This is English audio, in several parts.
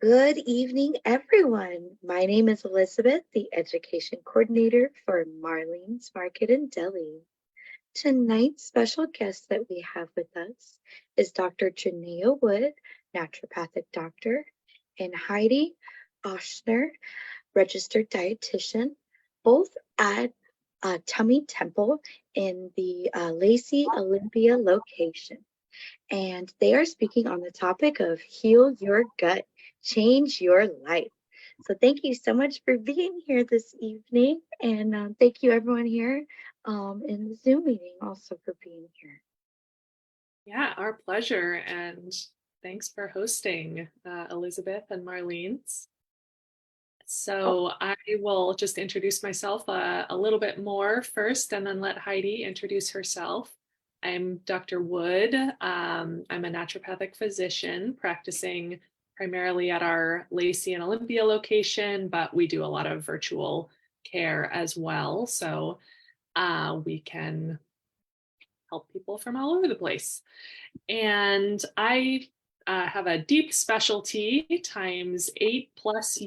Good evening, everyone. My name is Elizabeth, the Education Coordinator for Marlene's Market and Deli. Tonight's special guest that we have with us is Dr. Jennea Wood, naturopathic doctor, and Heidi Ochsner, registered dietitian, both at Tummy Temple in the Lacey Olympia location, and they are speaking on the topic of heal your gut, change your life. So thank you so much for being here this evening, and thank you everyone here in the Zoom meeting also for being here. Yeah, our pleasure. And thanks for hosting, Elizabeth and Marlene. Oh, So I will just introduce myself a little bit more first and then let Heidi introduce herself. I'm Dr. Wood. I'm a naturopathic physician practicing primarily at our Lacey and Olympia location, but we do a lot of virtual care as well. So we can help people from all over the place. And I have a deep specialty times 8+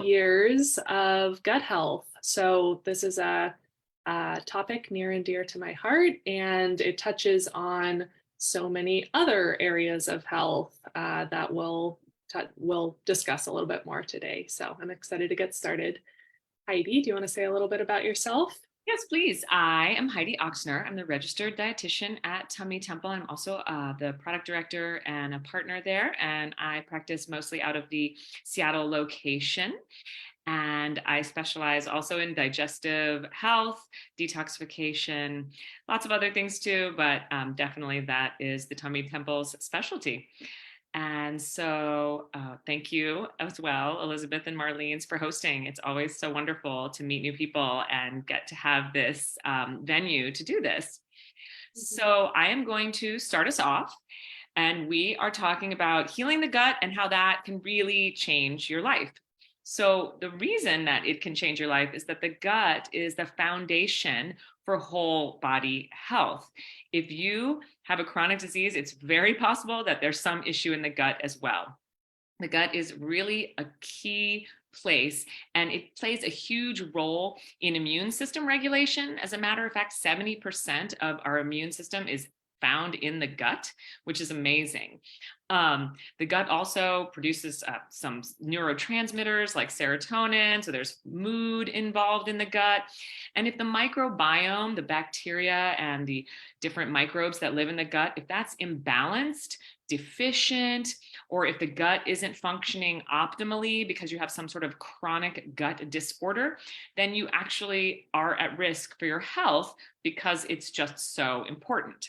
years of gut health. So this is a topic near and dear to my heart, and it touches on so many other areas of health that we'll discuss a little bit more today. So I'm excited to get started. Heidi, do you want to say a little bit about yourself? Yes, please. I am Heidi Ochsner. I'm the registered dietitian at Tummy Temple. I'm also the product director and a partner there, and I practice mostly out of the Seattle location. And I specialize also in digestive health, detoxification, lots of other things too, but definitely that is the Tummy Temple's specialty. And so thank you as well, Elizabeth and Marlene's, for hosting. It's always so wonderful to meet new people and get to have this venue to do this. So I am going to start us off, and we are talking about healing the gut and how that can really change your life. So the reason that it can change your life is that the gut is the foundation for whole body health. If you have a chronic disease, it's very possible that there's some issue in the gut as well. The gut is really a key place, and it plays a huge role in immune system regulation. As a matter of fact, 70% of our immune system is found in the gut, which is amazing. The gut also produces some neurotransmitters like serotonin, so there's mood involved in the gut. And if the microbiome, the bacteria and the different microbes that live in the gut, if that's imbalanced, deficient, or if the gut isn't functioning optimally because you have some sort of chronic gut disorder, then you actually are at risk for your health because it's just so important.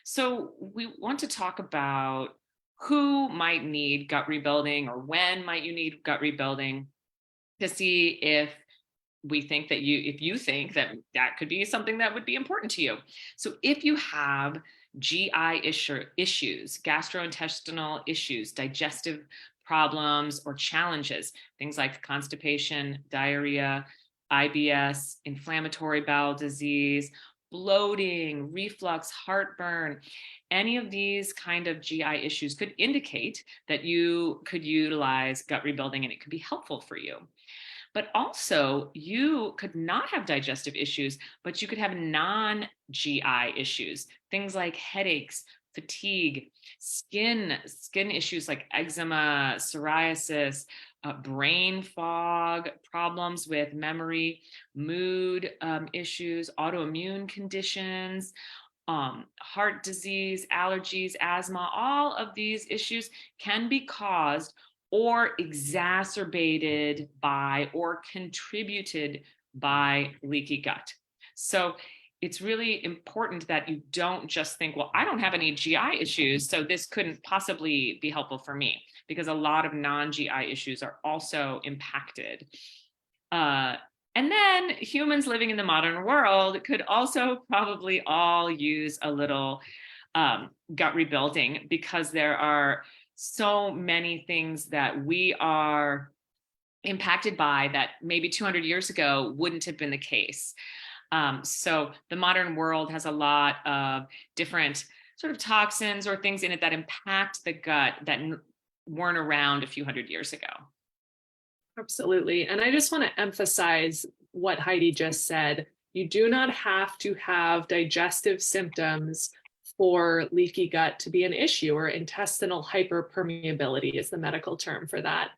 So we want to talk about who might need gut rebuilding or when might you need gut rebuilding, to see if if you think that that could be something that would be important to you. So if you have GI issues, gastrointestinal issues, digestive problems or challenges, things like constipation, diarrhea, IBS, inflammatory bowel disease, bloating, reflux, heartburn, any of these kind of GI issues could indicate that you could utilize gut rebuilding and it could be helpful for you. But also, you could not have digestive issues, but you could have non-GI issues, things like headaches, fatigue, skin issues like eczema, psoriasis, brain fog, problems with memory, mood issues, autoimmune conditions, heart disease, allergies, asthma. All of these issues can be caused or exacerbated by or contributed by leaky gut. So it's really important that you don't just think, well, I don't have any GI issues, so this couldn't possibly be helpful for me, because a lot of non-GI issues are also impacted. And then humans living in the modern world could also probably all use a little gut rebuilding, because there are so many things that we are impacted by that maybe 200 years ago wouldn't have been the case. So the modern world has a lot of different sort of toxins or things in it that impact the gut that weren't around a few hundred years ago. Absolutely. And I just want to emphasize what Heidi just said. You do not have to have digestive symptoms for leaky gut to be an issue, or intestinal hyperpermeability is the medical term for that.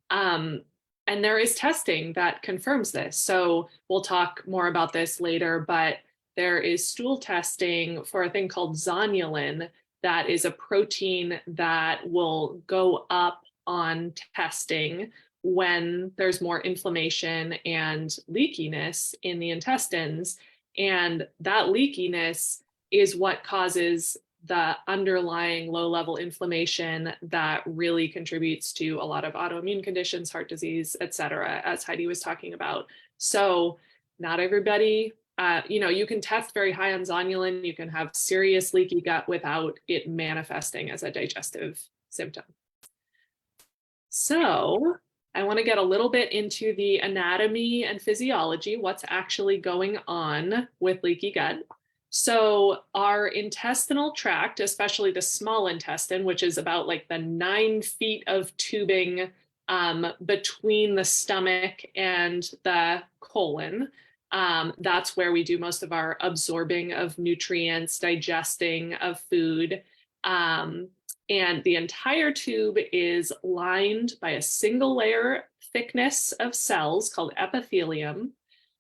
Um, and there is testing that confirms this. So we'll talk more about this later, but there is stool testing for a thing called zonulin, that is a protein that will go up on testing when there's more inflammation and leakiness in the intestines. And that leakiness is what causes the underlying low-level inflammation that really contributes to a lot of autoimmune conditions, heart disease, et cetera, as Heidi was talking about. So not everybody, you can test very high on zonulin. You can have serious leaky gut without it manifesting as a digestive symptom. So I want to get a little bit into the anatomy and physiology, what's actually going on with leaky gut. So our intestinal tract, especially the small intestine, which is about like the 9 feet of tubing between the stomach and the colon, that's where we do most of our absorbing of nutrients, digesting of food. And the entire tube is lined by a single layer thickness of cells called epithelium.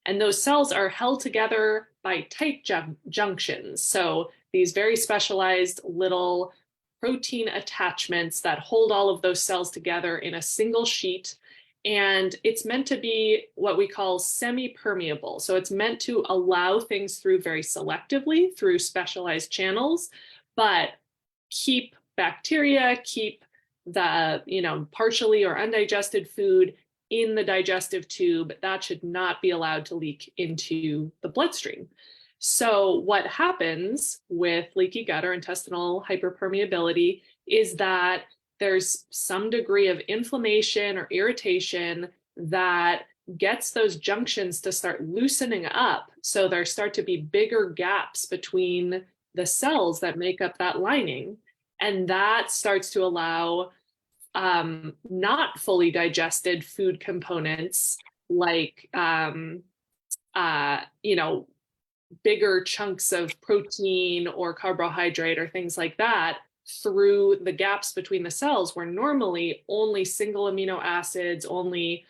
And those cells are held together by tight junctions. So these very specialized little protein attachments that hold all of those cells together in a single sheet. And it's meant to be what we call semi-permeable. So it's meant to allow things through very selectively through specialized channels, but keep bacteria, keep the, partially or undigested food in the digestive tube. That should not be allowed to leak into the bloodstream. So what happens with leaky gut or intestinal hyperpermeability is that there's some degree of inflammation or irritation that gets those junctions to start loosening up. So there start to be bigger gaps between the cells that make up that lining. And that starts to allow not fully digested food components like, bigger chunks of protein or carbohydrate or things like that through the gaps between the cells, where normally only single amino acids, only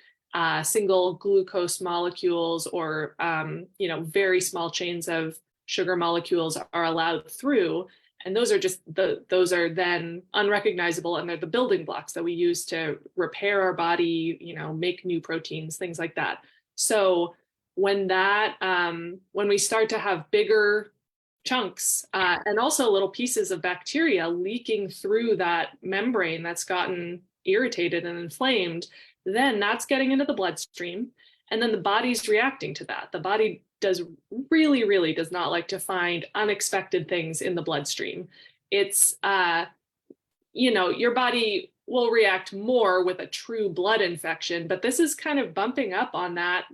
single glucose molecules, or very small chains of sugar molecules are allowed through. And those are then unrecognizable, and they're the building blocks that we use to repair our body, make new proteins, things like that. So when we start to have bigger chunks and also little pieces of bacteria leaking through that membrane that's gotten irritated and inflamed, then that's getting into the bloodstream. And then the body's reacting to that. The body really does not like to find unexpected things in the bloodstream. It's, your body will react more with a true blood infection, but this is kind of bumping up on that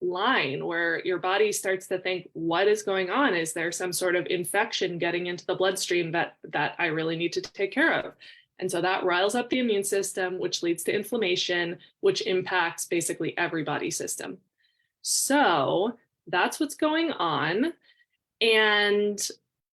line where your body starts to think, what is going on? Is there some sort of infection getting into the bloodstream that I really need to take care of? And so that riles up the immune system, which leads to inflammation, which impacts basically every body system. So that's what's going on. And,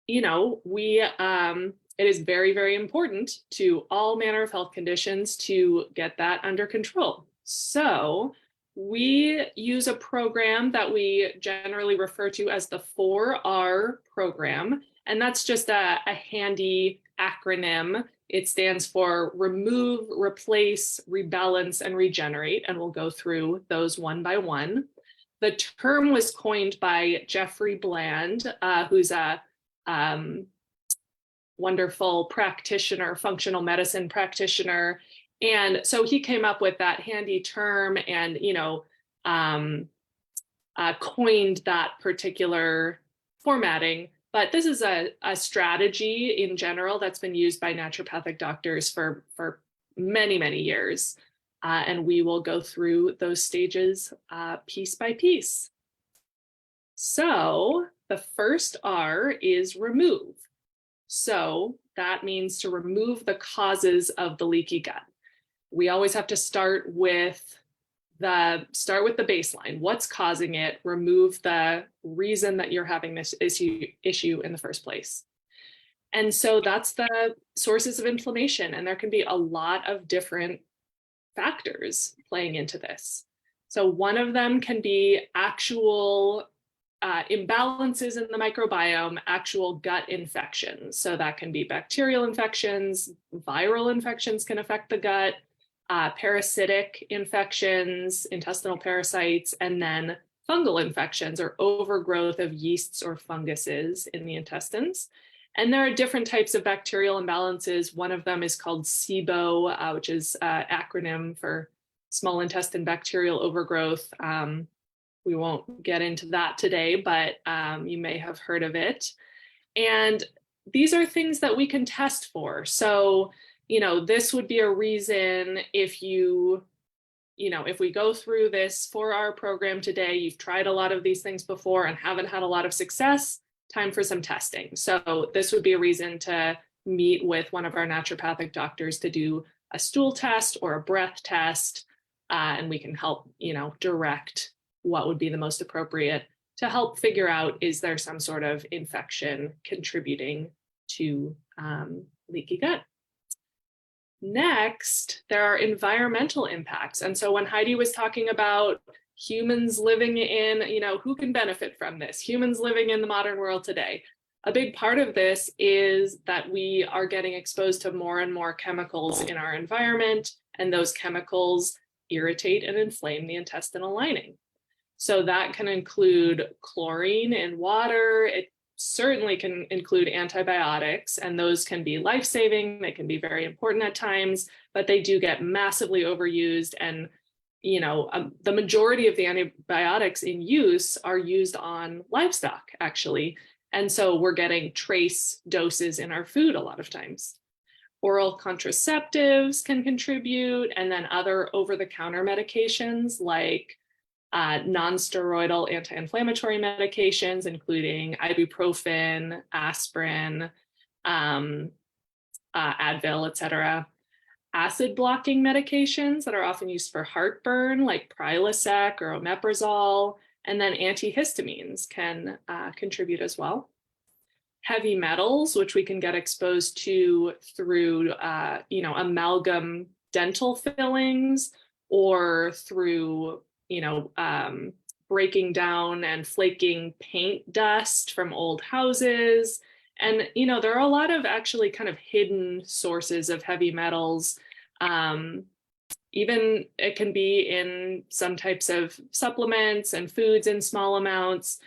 it is very, very important to all manner of health conditions to get that under control. So we use a program that we generally refer to as the 4R program. And that's just a handy acronym. It stands for remove, replace, rebalance, and regenerate. And we'll go through those one by one. The term was coined by Jeffrey Bland, who's a wonderful practitioner, functional medicine practitioner. And so he came up with that handy term and, coined that particular formatting. But this is a strategy in general that's been used by naturopathic doctors for many, many years. And we will go through those stages piece by piece. So the first R is remove. So that means to remove the causes of the leaky gut. We always have to start with start with the baseline. What's causing it? Remove the reason that you're having this issue in the first place. And so that's the sources of inflammation. And there can be a lot of different factors playing into this. So one of them can be actual imbalances in the microbiome, actual gut infections. So that can be bacterial infections, viral infections can affect the gut, parasitic infections, intestinal parasites, and then fungal infections or overgrowth of yeasts or funguses in the intestines. And there are different types of bacterial imbalances. One of them is called SIBO, which is an acronym for small intestine bacterial overgrowth. We won't get into that today, but you may have heard of it. And these are things that we can test for. So, this would be a reason if if we go through this 4-hour program today, you've tried a lot of these things before and haven't had a lot of success, time for some testing. So this would be a reason to meet with one of our naturopathic doctors to do a stool test or a breath test, and we can help, direct what would be the most appropriate to help figure out, is there some sort of infection contributing to leaky gut? Next, there are environmental impacts. And so when Heidi was talking about humans living in, who can benefit from this? Humans living in the modern world today. A big part of this is that we are getting exposed to more and more chemicals in our environment, and those chemicals irritate and inflame the intestinal lining. So that can include chlorine in water. It certainly can include antibiotics, and those can be life-saving. They can be very important at times, but they do get massively overused. And the majority of the antibiotics in use are used on livestock, actually. And so we're getting trace doses in our food a lot of times. Oral contraceptives can contribute, and then other over-the-counter medications like non-steroidal anti-inflammatory medications, including ibuprofen, aspirin, Advil, etc. Acid blocking medications that are often used for heartburn, like Prilosec or omeprazole, and then antihistamines can contribute as well. Heavy metals, which we can get exposed to through, amalgam dental fillings, or through breaking down and flaking paint dust from old houses. And, there are a lot of actually kind of hidden sources of heavy metals. Even it can be in some types of supplements and foods in small amounts.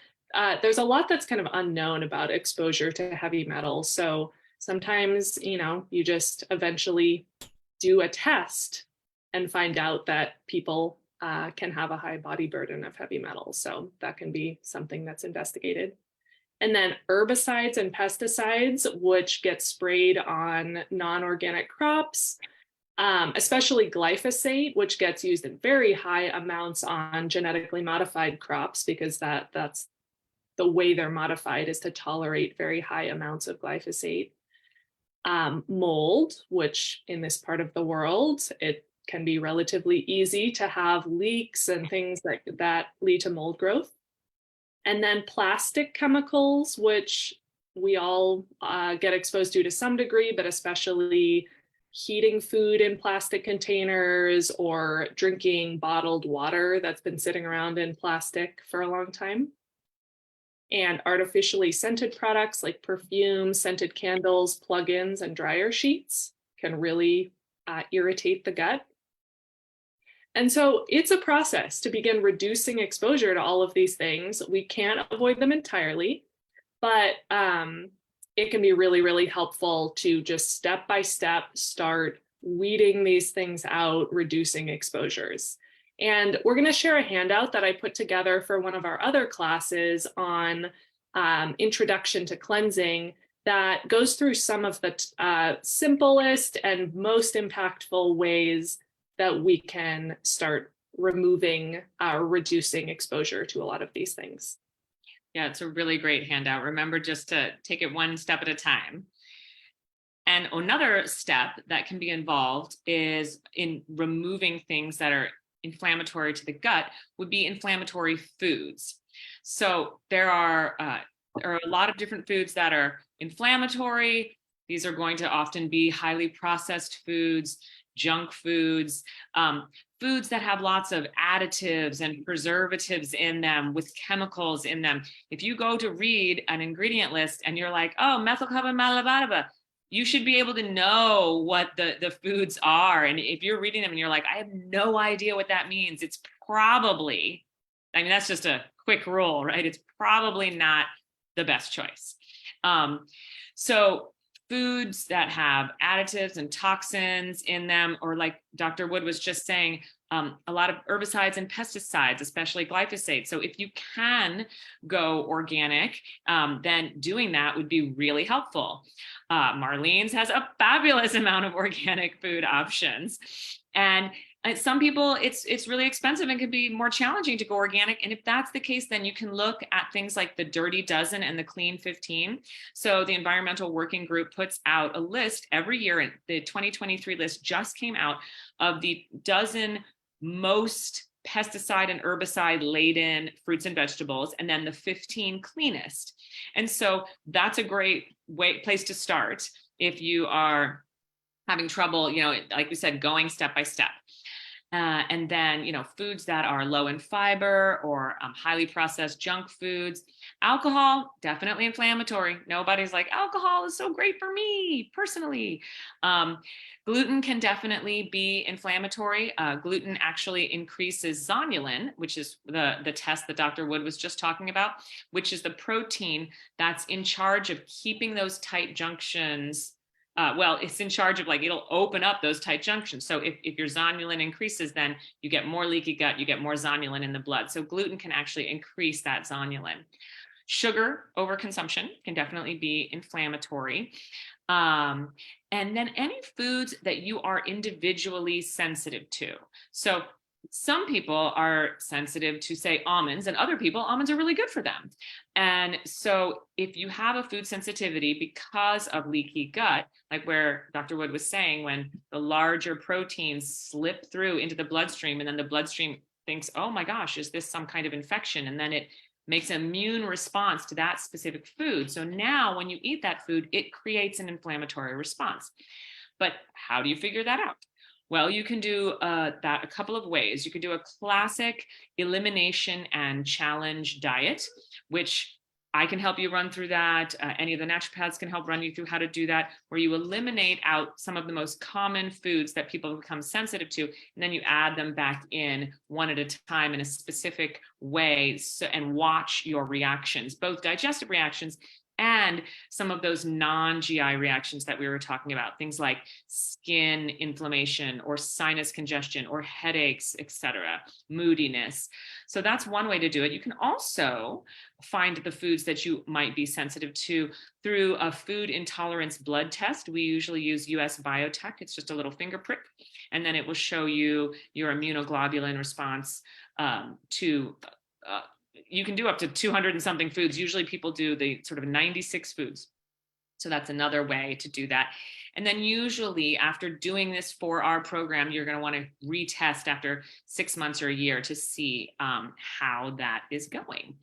There's a lot that's kind of unknown about exposure to heavy metals. So sometimes, you just eventually do a test and find out that people can have a high body burden of heavy metals. So that can be something that's investigated. And then herbicides and pesticides, which get sprayed on non-organic crops, especially glyphosate, which gets used in very high amounts on genetically modified crops, because that's the way they're modified, is to tolerate very high amounts of glyphosate. Mold, which in this part of the world, it can be relatively easy to have leaks and things that lead to mold growth. And then plastic chemicals, which we all get exposed to some degree, but especially heating food in plastic containers or drinking bottled water that's been sitting around in plastic for a long time. And artificially scented products like perfume, scented candles, plugins, and dryer sheets can really irritate the gut. And so it's a process to begin reducing exposure to all of these things. We can't avoid them entirely, but it can be really, really helpful to just step by step start weeding these things out, reducing exposures. And we're going to share a handout that I put together for one of our other classes on introduction to cleansing that goes through some of the simplest and most impactful ways that we can start removing or reducing exposure to a lot of these things. Yeah, it's a really great handout. Remember just to take it one step at a time. And another step that can be involved is in removing things that are inflammatory to the gut would be inflammatory foods. So there are a lot of different foods that are inflammatory. These are going to often be highly processed foods, junk foods, foods that have lots of additives and preservatives in them with chemicals in them. If you go to read an ingredient list and you're like, oh, methylcarbamide, you should be able to know what the foods are. And if you're reading them and you're like, I have no idea what that means, it's probably, I mean, that's just a quick rule, right? It's probably not the best choice. So foods that have additives and toxins in them, or like Dr. Wood was just saying, a lot of herbicides and pesticides, especially glyphosate. So if you can go organic, then doing that would be really helpful. Marlene's has a fabulous amount of organic food options. And some people, it's really expensive and can be more challenging to go organic. And if that's the case, then you can look at things like the Dirty Dozen and the Clean 15. So the Environmental Working Group puts out a list every year, and the 2023 list just came out of the dozen most pesticide and herbicide laden fruits and vegetables, and then the 15 cleanest. And so that's a great place to start if you are having trouble, like we said, going step by step. And then, foods that are low in fiber or highly processed junk foods. Alcohol, definitely inflammatory. Nobody's like, alcohol is so great for me personally. Gluten can definitely be inflammatory. Gluten actually increases zonulin, which is the test that Dr. Wood was just talking about, which is the protein that's in charge of keeping those tight junctions. It's in charge of it'll open up those tight junctions. So if your zonulin increases, then you get more leaky gut, you get more zonulin in the blood. So gluten can actually increase that zonulin. Sugar overconsumption can definitely be inflammatory. And then any foods that you are individually sensitive to. So some people are sensitive to, say, almonds, and other people, almonds are really good for them. And so if you have a food sensitivity because of leaky gut, like where Dr. Wood was saying, when the larger proteins slip through into the bloodstream, and then the bloodstream thinks, oh my gosh, is this some kind of infection? And then it makes an immune response to that specific food. So now when you eat that food, it creates an inflammatory response. But how do you figure that out? Well, you can do that a couple of ways. You can do a classic elimination and challenge diet, which I can help you run through that. Any of the naturopaths can help run you through how to do that, where you eliminate out some of the most common foods that people become sensitive to, and then you add them back in one at a time in a specific way, and watch your reactions, both digestive reactions and some of those non-GI reactions that we were talking about, things like skin inflammation or sinus congestion or headaches, etc., moodiness. So that's one way to do it. You can also find the foods that you might be sensitive to through a food intolerance blood test. We usually use US Biotech. It's just a little finger prick, and then it will show you your immunoglobulin response to you can do up to 200 and something foods. Usually people do the sort of 96 foods. So that's another way to do that. And then usually after doing this 4-hour program, you're going to want to retest after 6 months or a year to see how that is going.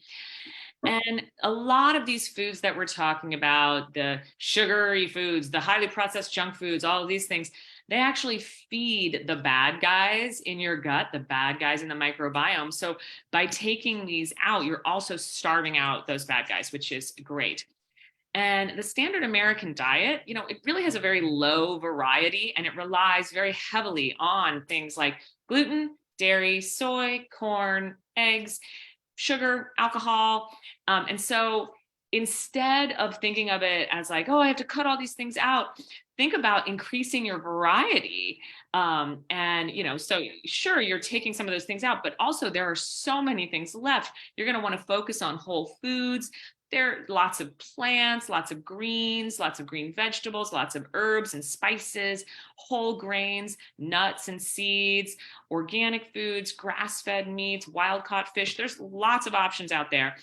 And a lot of these foods that we're talking about, the sugary foods, the highly processed junk foods, all of these things, they actually feed the bad guys in your gut, the bad guys in the microbiome. So by taking these out, you're also starving out those bad guys, which is great. And the standard American diet, it really has a very low variety, and it relies very heavily on things like gluten, dairy, soy, corn, eggs, sugar, alcohol. And so instead of thinking of it as like, oh, I have to cut all these things out, think about increasing your variety. So sure, you're taking some of those things out, but also there are so many things left. You're going to want to focus on whole foods. There are lots of plants, lots of greens, lots of green vegetables, lots of herbs and spices, whole grains, nuts and seeds, organic foods, grass-fed meats, wild-caught fish. There's lots of options out there.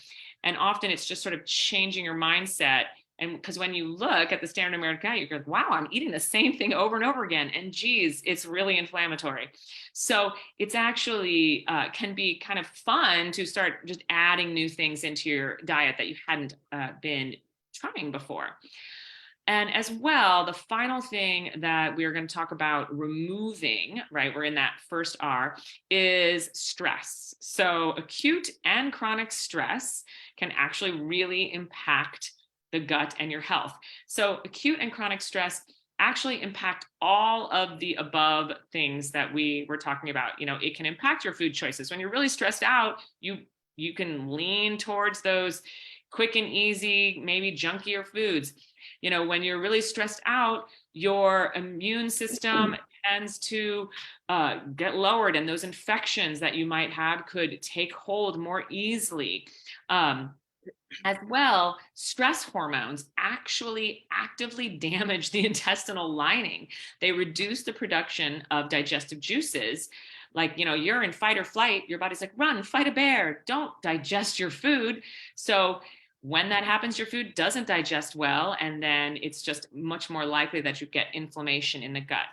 And often it's just sort of changing your mindset And because when you look at the standard American diet, you're like, wow, I'm eating the same thing over and over again. And geez, it's really inflammatory. So it's actually can be kind of fun to start just adding new things into your diet that you hadn't been trying before. And as well, the final thing that we're going to talk about removing, right, we're in that first R, is stress. So acute and chronic stress can actually really impact the gut and your health. So acute and chronic stress actually impact all of the above things that we were talking about. It can impact your food choices. When you're really stressed out, you can lean towards those quick and easy, maybe junkier foods. When you're really stressed out, your immune system tends to get lowered, and those infections that you might have could take hold more easily. As well, stress hormones actually actively damage the intestinal lining. They reduce the production of digestive juices. Like, you're in fight or flight, your body's like, run, fight a bear, don't digest your food. So when that happens, your food doesn't digest well, and then it's just much more likely that you get inflammation in the gut.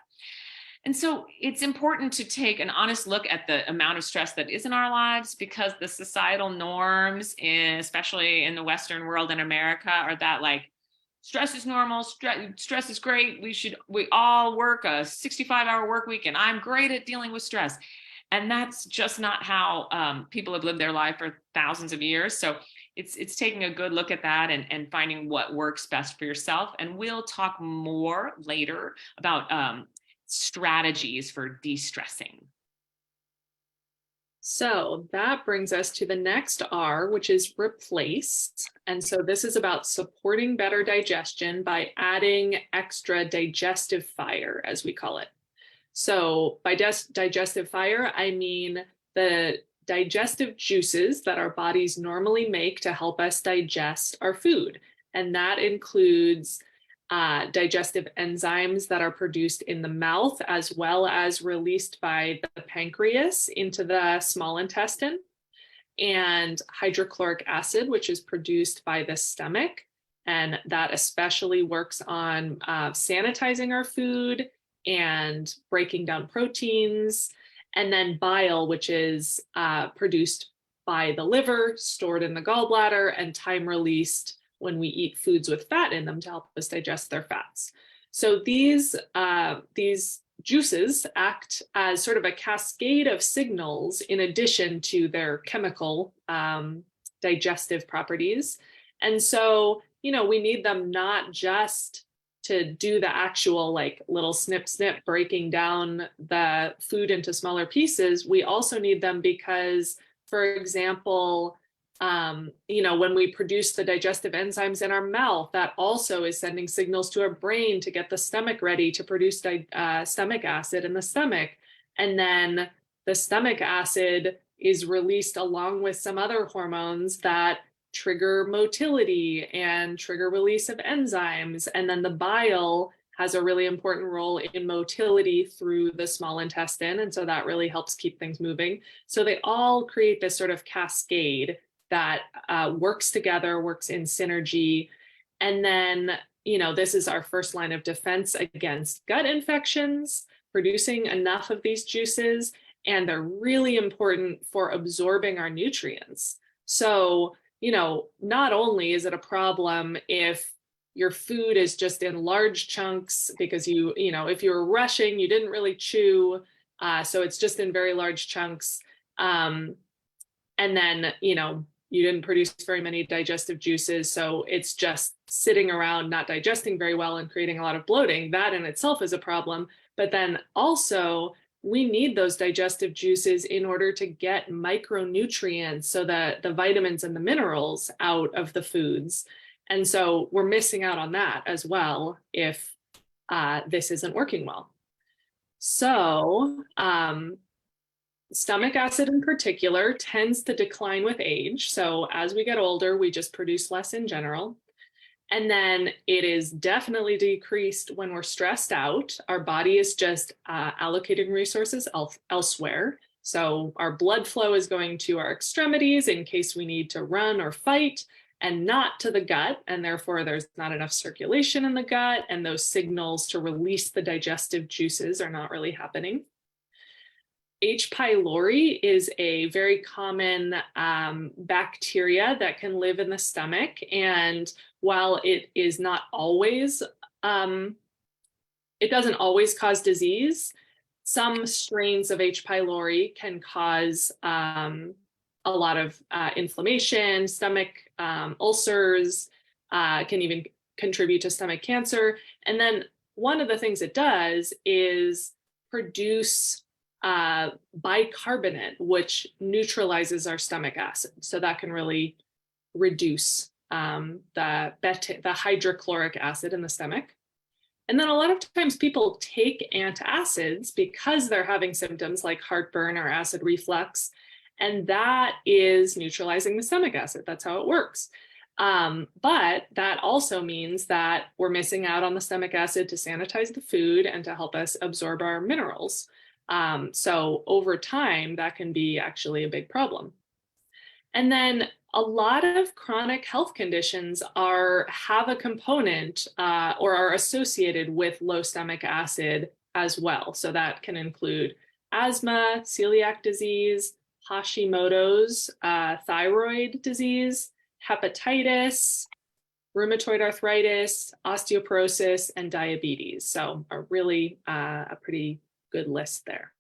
And so it's important to take an honest look at the amount of stress that is in our lives, because the societal norms, especially in the Western world and America, are that like stress is normal, stress is great. We all work a 65-hour work week, and I'm great at dealing with stress. And that's just not how people have lived their life for thousands of years. So it's taking a good look at that and finding what works best for yourself. And we'll talk more later about strategies for de-stressing. So that brings us to the next R, which is replace. And so this is about supporting better digestion by adding extra digestive fire, as we call it. So by digestive fire, I mean the digestive juices that our bodies normally make to help us digest our food. And that includes digestive enzymes that are produced in the mouth, as well as released by the pancreas into the small intestine, and hydrochloric acid, which is produced by the stomach. And that especially works on sanitizing our food and breaking down proteins. And then bile, which is produced by the liver, stored in the gallbladder, and time released when we eat foods with fat in them to help us digest their fats. So these juices act as sort of a cascade of signals in addition to their chemical digestive properties. And so, we need them not just to do the actual like little snip, breaking down the food into smaller pieces. We also need them because, for example, when we produce the digestive enzymes in our mouth, that also is sending signals to our brain to get the stomach ready to produce stomach acid in the stomach. And then the stomach acid is released along with some other hormones that trigger motility and trigger release of enzymes. And then the bile has a really important role in motility through the small intestine. And so that really helps keep things moving. So they all create this sort of cascade that works together, works in synergy. And then, this is our first line of defense against gut infections, producing enough of these juices, and they're really important for absorbing our nutrients. So, not only is it a problem if your food is just in large chunks because if you were rushing, you didn't really chew, so it's just in very large chunks. And then, you didn't produce very many digestive juices, so it's just sitting around not digesting very well and creating a lot of bloating. That in itself is a problem. But then also, we need those digestive juices in order to get micronutrients, so that the vitamins and the minerals out of the foods. And so we're missing out on that as well if this isn't working well. So stomach acid in particular tends to decline with age. So as we get older, we just produce less in general. And then it is definitely decreased when we're stressed out. Our body is just allocating resources elsewhere. So our blood flow is going to our extremities in case we need to run or fight. and not to the gut, and therefore there's not enough circulation in the gut, and those signals to release the digestive juices are not really happening. H. pylori is a very common bacteria that can live in the stomach, and while it is not always, it doesn't always cause disease, some strains of H. pylori can cause a lot of inflammation, stomach ulcers, can even contribute to stomach cancer. And then one of the things it does is produce bicarbonate, which neutralizes our stomach acid. So that can really reduce the hydrochloric acid in the stomach. And then a lot of times people take antacids because they're having symptoms like heartburn or acid reflux, and that is neutralizing the stomach acid. That's how it works. But that also means that we're missing out on the stomach acid to sanitize the food and to help us absorb our minerals. So over time, that can be actually a big problem. And then a lot of chronic health conditions have a component or are associated with low stomach acid as well. So that can include asthma, celiac disease, Hashimoto's, thyroid disease, hepatitis, rheumatoid arthritis, osteoporosis, and diabetes. So a really a pretty good list there.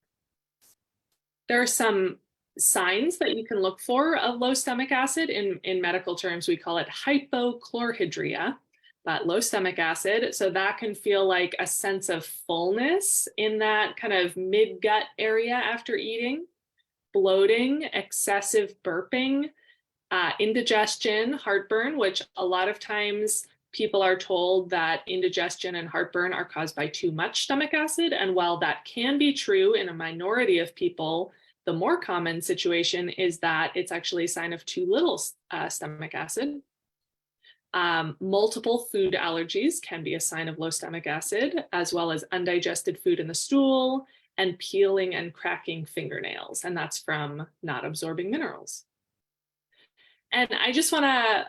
There are some signs that you can look for of low stomach acid. In medical terms, we call it hypochlorhydria, but low stomach acid. So that can feel like a sense of fullness in that kind of mid-gut area after eating, bloating, excessive burping, indigestion, heartburn, which a lot of times people are told that indigestion and heartburn are caused by too much stomach acid. And while that can be true in a minority of people, the more common situation is that it's actually a sign of too little stomach acid. Multiple food allergies can be a sign of low stomach acid, as well as undigested food in the stool and peeling and cracking fingernails. And that's from not absorbing minerals. And I just want to,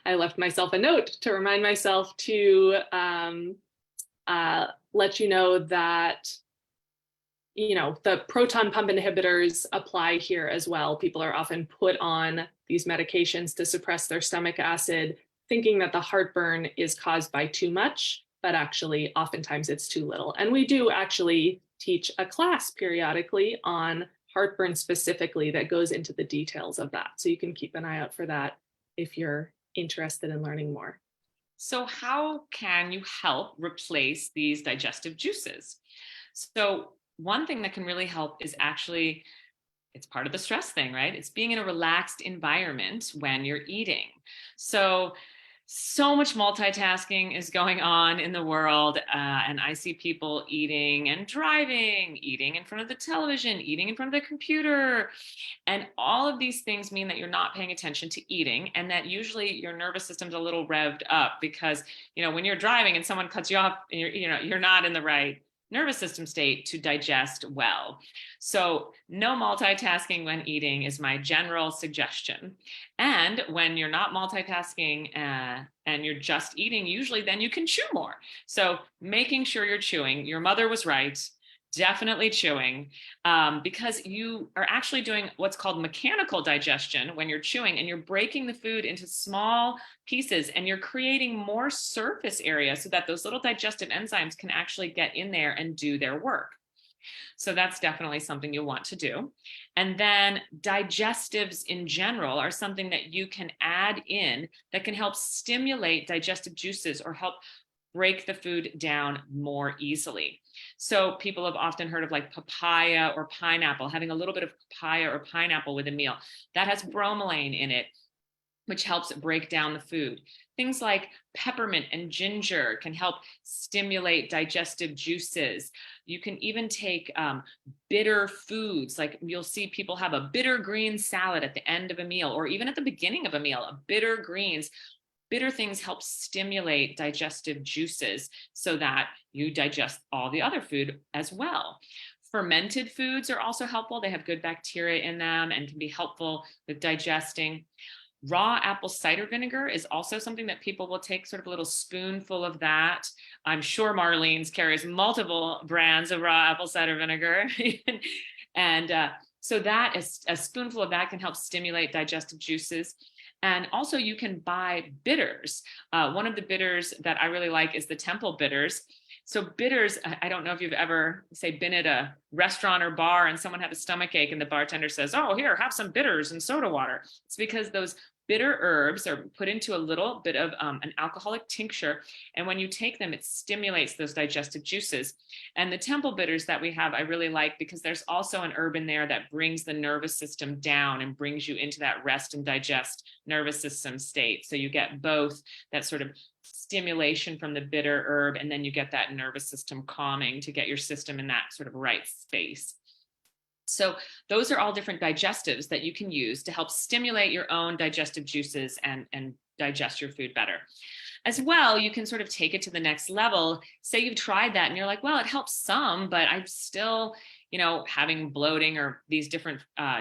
I left myself a note to remind myself to let you know that, the proton pump inhibitors apply here as well. People are often put on these medications to suppress their stomach acid, thinking that the heartburn is caused by too much, but actually oftentimes it's too little. And we do actually teach a class periodically on heartburn specifically that goes into the details of that. So you can keep an eye out for that if you're interested in learning more. So how can you help replace these digestive juices? So one thing that can really help is actually, it's part of the stress thing, right? It's being in a relaxed environment when you're eating. So much multitasking is going on in the world, and I see people eating and driving, eating in front of the television, eating in front of the computer, and all of these things mean that you're not paying attention to eating, and that usually your nervous system's a little revved up because, when you're driving and someone cuts you off, and you're not in the right nervous system state to digest well. So no multitasking when eating is my general suggestion. And when you're not multitasking and you're just eating, usually then you can chew more. So making sure you're chewing. Your mother was right. Definitely chewing, because you are actually doing what's called mechanical digestion when you're chewing, and you're breaking the food into small pieces, and you're creating more surface area so that those little digestive enzymes can actually get in there and do their work. So that's definitely something you want to do. And then digestives in general are something that you can add in that can help stimulate digestive juices or help break the food down more easily. So people have often heard of like papaya or pineapple, having a little bit of papaya or pineapple with a meal. That has bromelain in it, which helps break down the food. Things like peppermint and ginger can help stimulate digestive juices. You can even take bitter foods, like you'll see people have a bitter green salad at the end of a meal, or even at the beginning of a meal, bitter greens. Bitter things help stimulate digestive juices so that you digest all the other food as well. Fermented foods are also helpful. They have good bacteria in them and can be helpful with digesting. Raw apple cider vinegar is also something that people will take sort of a little spoonful of that. I'm sure Marlene's carries multiple brands of raw apple cider vinegar. And so that is a spoonful of that can help stimulate digestive juices. And also you can buy bitters. One of the bitters that I really like is the Temple bitters. So bitters, I don't know if you've ever, say, been at a restaurant or bar and someone had a stomach ache and the bartender says, oh, here, have some bitters and soda water. It's because those bitter herbs are put into a little bit of an alcoholic tincture. And when you take them, it stimulates those digestive juices. And the Temple bitters that we have, I really like because there's also an herb in there that brings the nervous system down and brings you into that rest and digest nervous system state. So you get both that sort of stimulation from the bitter herb, and then you get that nervous system calming to get your system in that sort of right space. So those are all different digestives that you can use to help stimulate your own digestive juices and digest your food better. As well, you can sort of take it to the next level. Say you've tried that and you're like, well, it helps some, but I'm still, having bloating or these different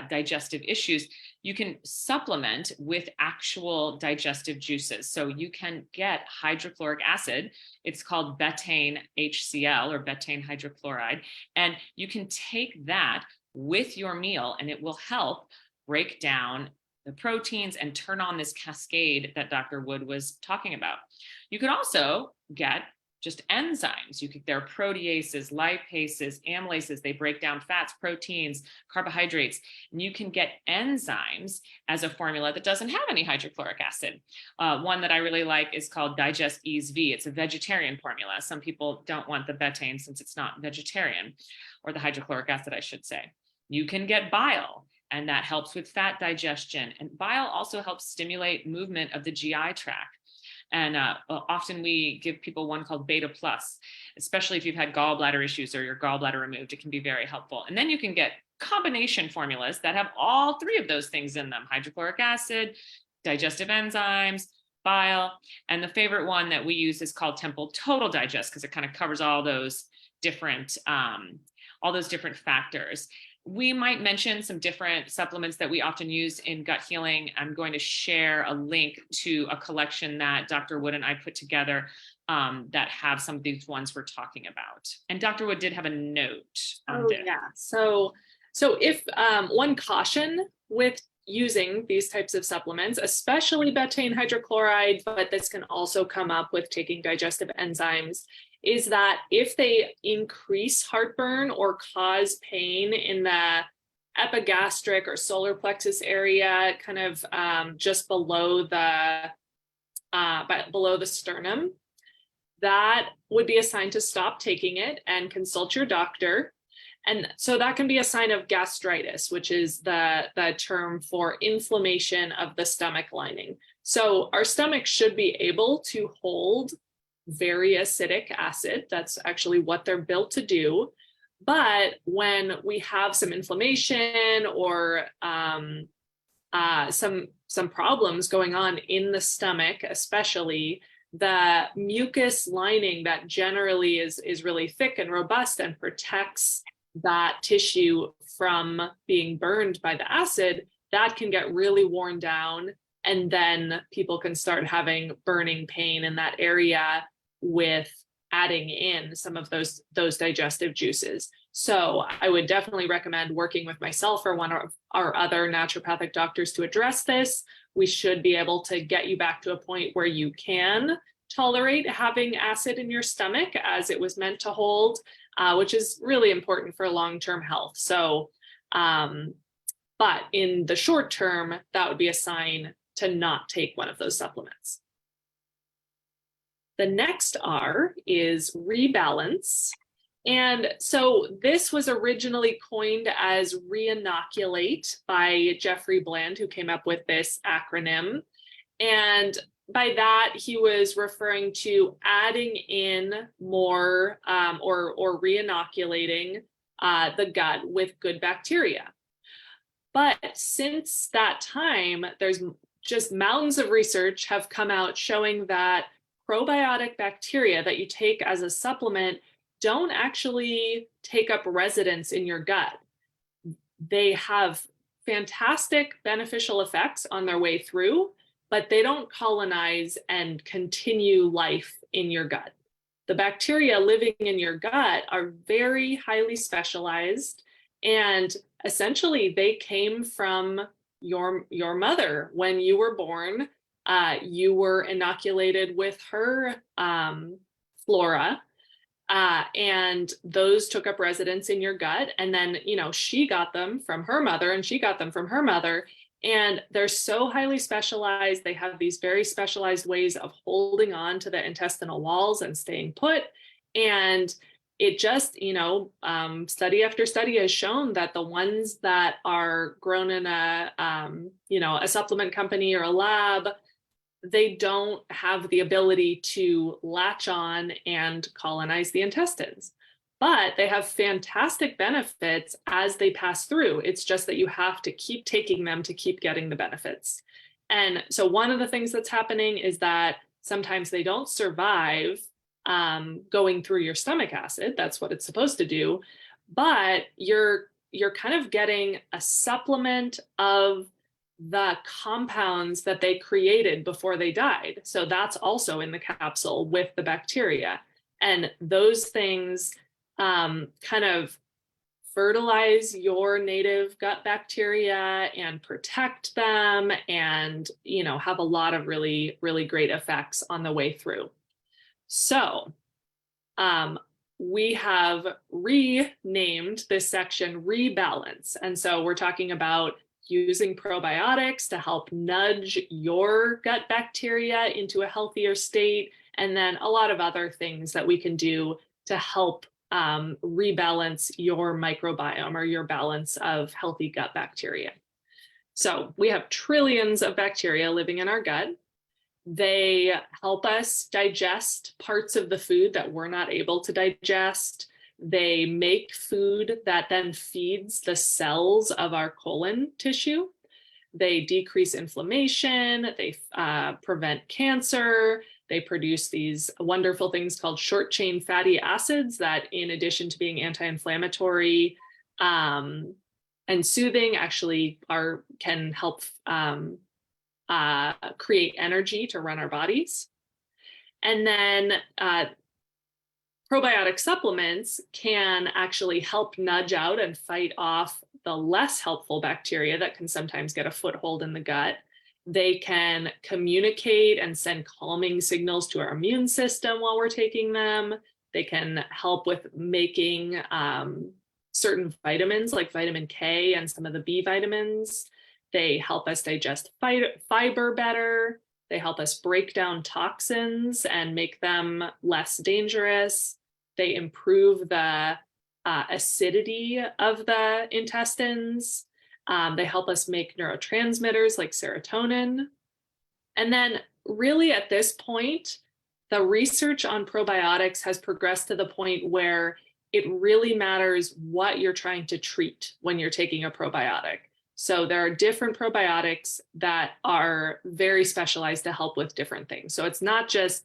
digestive issues. You can supplement with actual digestive juices. So you can get hydrochloric acid. It's called betaine HCl or betaine hydrochloride. And you can take that with your meal and it will help break down the proteins and turn on this cascade that Dr. Wood was talking about. You could also get just enzymes. There are proteases, lipases, amylases. They break down fats, proteins, carbohydrates, and you can get enzymes as a formula that doesn't have any hydrochloric acid. One that I really like is called Digest Ease V. It's a vegetarian formula. Some people don't want the betaine since it's not vegetarian, or the hydrochloric acid, I should say. You can get bile, and that helps with fat digestion. And bile also helps stimulate movement of the GI tract. And often we give people one called Beta Plus, especially if you've had gallbladder issues or your gallbladder removed. It can be very helpful. And then you can get combination formulas that have all three of those things in them: hydrochloric acid, digestive enzymes, bile. And the favorite one that we use is called Temple Total Digest because it kind of covers all those different factors. We might mention some different supplements that we often use in gut healing. I'm going to share a link to a collection that Dr. Wood and I put together that have some of these ones we're talking about. And Dr. Wood did have a note on this. Yeah. So if one caution with using these types of supplements, especially betaine hydrochloride, but this can also come up with taking digestive enzymes, is that if they increase heartburn or cause pain in the epigastric or solar plexus area, kind of just below the sternum, that would be a sign to stop taking it and consult your doctor. And so that can be a sign of gastritis, which is the term for inflammation of the stomach lining. So our stomach should be able to hold very acidic acid. That's actually what they're built to do. But when we have some inflammation or some problems going on in the stomach, especially, the mucus lining that generally is really thick and robust and protects that tissue from being burned by the acid, that can get really worn down. And then people can start having burning pain in that area with adding in some of those digestive juices. So I would definitely recommend working with myself or one of our other naturopathic doctors to address this. We should be able to get you back to a point where you can tolerate having acid in your stomach as it was meant to hold, which is really important for long-term health. So, but in the short term, that would be a sign to not take one of those supplements. The next R is rebalance. And so this was originally coined as reinoculate by Jeffrey Bland, who came up with this acronym. And by that, he was referring to adding in more or reinoculating the gut with good bacteria. But since that time, there's just mountains of research have come out showing that probiotic bacteria that you take as a supplement don't actually take up residence in your gut. They have fantastic beneficial effects on their way through, but they don't colonize and continue life in your gut. The bacteria living in your gut are very highly specialized, and essentially they came from your mother. When you were born, you were inoculated with her flora, and those took up residence in your gut. And then, she got them from her mother and she got them from her mother. And they're so highly specialized. They have these very specialized ways of holding on to the intestinal walls and staying put. And it just, study after study has shown that the ones that are grown in a supplement company or a lab, they don't have the ability to latch on and colonize the intestines, but they have fantastic benefits as they pass through. It's just that you have to keep taking them to keep getting the benefits. And so one of the things that's happening is that sometimes they don't survive going through your stomach acid. That's what it's supposed to do. But you're kind of getting a supplement of the compounds that they created before they died. So that's also in the capsule with the bacteria. And those things kind of fertilize your native gut bacteria and protect them, and have a lot of really, really great effects on the way through. So we have renamed this section Rebalance. And so we're talking about using probiotics to help nudge your gut bacteria into a healthier state, and then a lot of other things that we can do to help rebalance your microbiome or your balance of healthy gut bacteria. So we have trillions of bacteria living in our gut. They help us digest parts of the food that we're not able to digest. They make food that then feeds the cells of our colon tissue. They decrease inflammation. They prevent cancer. They produce these wonderful things called short chain fatty acids that, in addition to being anti-inflammatory and soothing, actually can help create energy to run our bodies. And then probiotic supplements can actually help nudge out and fight off the less helpful bacteria that can sometimes get a foothold in the gut. They can communicate and send calming signals to our immune system while we're taking them. They can help with making certain vitamins like vitamin K and some of the B vitamins. They help us digest fiber better. They help us break down toxins and make them less dangerous. They improve the acidity of the intestines. They help us make neurotransmitters like serotonin. And then really at this point, the research on probiotics has progressed to the point where it really matters what you're trying to treat when you're taking a probiotic. So there are different probiotics that are very specialized to help with different things. So it's not just,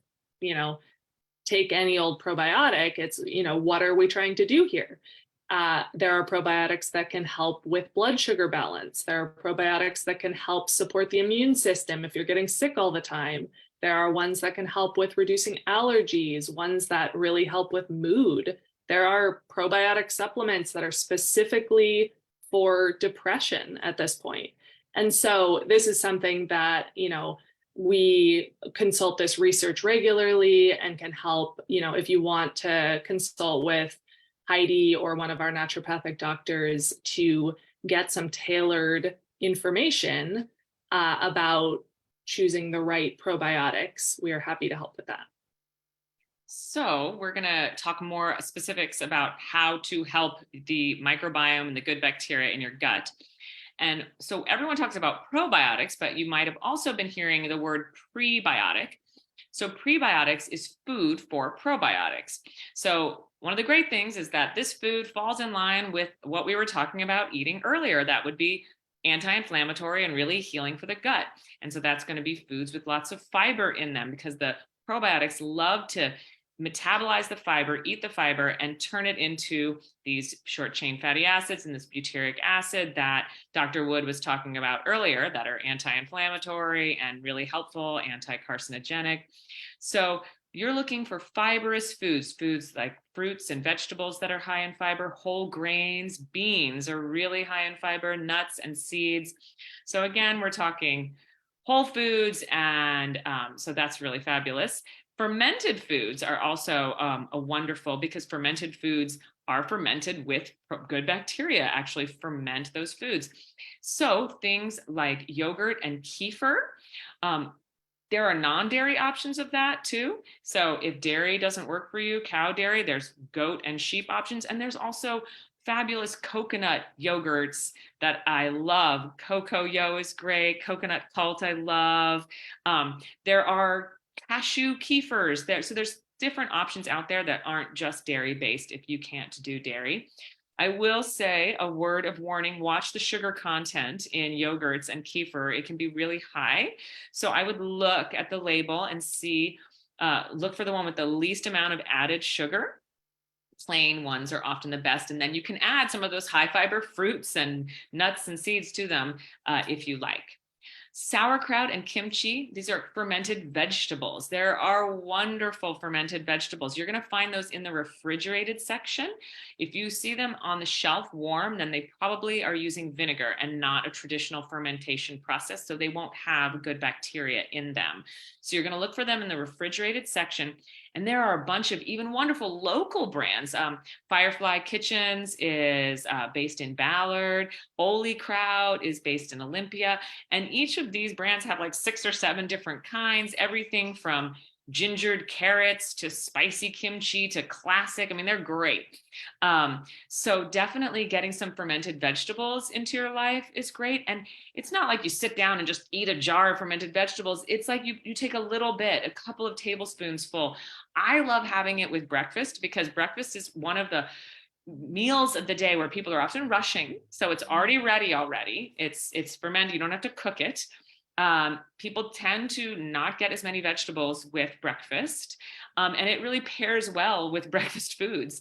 take any old probiotic. It's, what are we trying to do here? There are probiotics that can help with blood sugar balance. There are probiotics that can help support the immune system if you're getting sick all the time. There are ones that can help with reducing allergies, ones that really help with mood. There are probiotic supplements that are specifically for depression at this point. And so this is something that, we consult this research regularly and can help, if you want to consult with Heidi or one of our naturopathic doctors to get some tailored information about choosing the right probiotics, we are happy to help with that. So we're going to talk more specifics about how to help the microbiome and the good bacteria in your gut. And so everyone talks about probiotics, but you might have also been hearing the word prebiotic. So prebiotics is food for probiotics. So one of the great things is that this food falls in line with what we were talking about eating earlier. That would be anti-inflammatory and really healing for the gut. And so that's going to be foods with lots of fiber in them, because the probiotics love to metabolize the fiber, eat the fiber, and turn it into these short chain fatty acids and this butyric acid that Dr. Wood was talking about earlier that are anti-inflammatory and really helpful, anti-carcinogenic. So you're looking for fibrous foods, foods like fruits and vegetables that are high in fiber, whole grains, beans are really high in fiber, nuts and seeds. So again, we're talking whole foods, and so that's really fabulous. Fermented foods are also a wonderful, because fermented foods are fermented with good bacteria, actually ferment those foods. So things like yogurt and kefir, there are non-dairy options of that too. So if dairy doesn't work for you, cow dairy, there's goat and sheep options. And there's also fabulous coconut yogurts that I love. Cocoa Yo is great. Coconut Cult I love. There are cashew kefirs there. So there's different options out there that aren't just dairy based if you can't do dairy. I will say a word of warning, watch the sugar content in yogurts and kefir. It can be really high. So I would look at the label and see, look for the one with the least amount of added sugar. Plain ones are often the best. And then you can add some of those high fiber fruits and nuts and seeds to them if you like. Sauerkraut and kimchi, these are fermented vegetables. There are wonderful fermented vegetables. You're going to find those in the refrigerated section. If you see them on the shelf warm, then they probably are using vinegar and not a traditional fermentation process, so they won't have good bacteria in them. So you're going to look for them in the refrigerated section. And there are a bunch of even wonderful local brands. Firefly Kitchens is based in Ballard. Oli Kraut is based in Olympia. And each of these brands have like 6 or 7 different kinds, everything from gingered carrots to spicy kimchi to classic. I mean, they're great. So definitely getting some fermented vegetables into your life is great. And it's not like you sit down and just eat a jar of fermented vegetables. It's like you take a little bit, a couple of tablespoons full. I love having it with breakfast, because breakfast is one of the meals of the day where people are often rushing. So it's already ready already. It's fermented. You don't have to cook it. People tend to not get as many vegetables with breakfast. And it really pairs well with breakfast foods.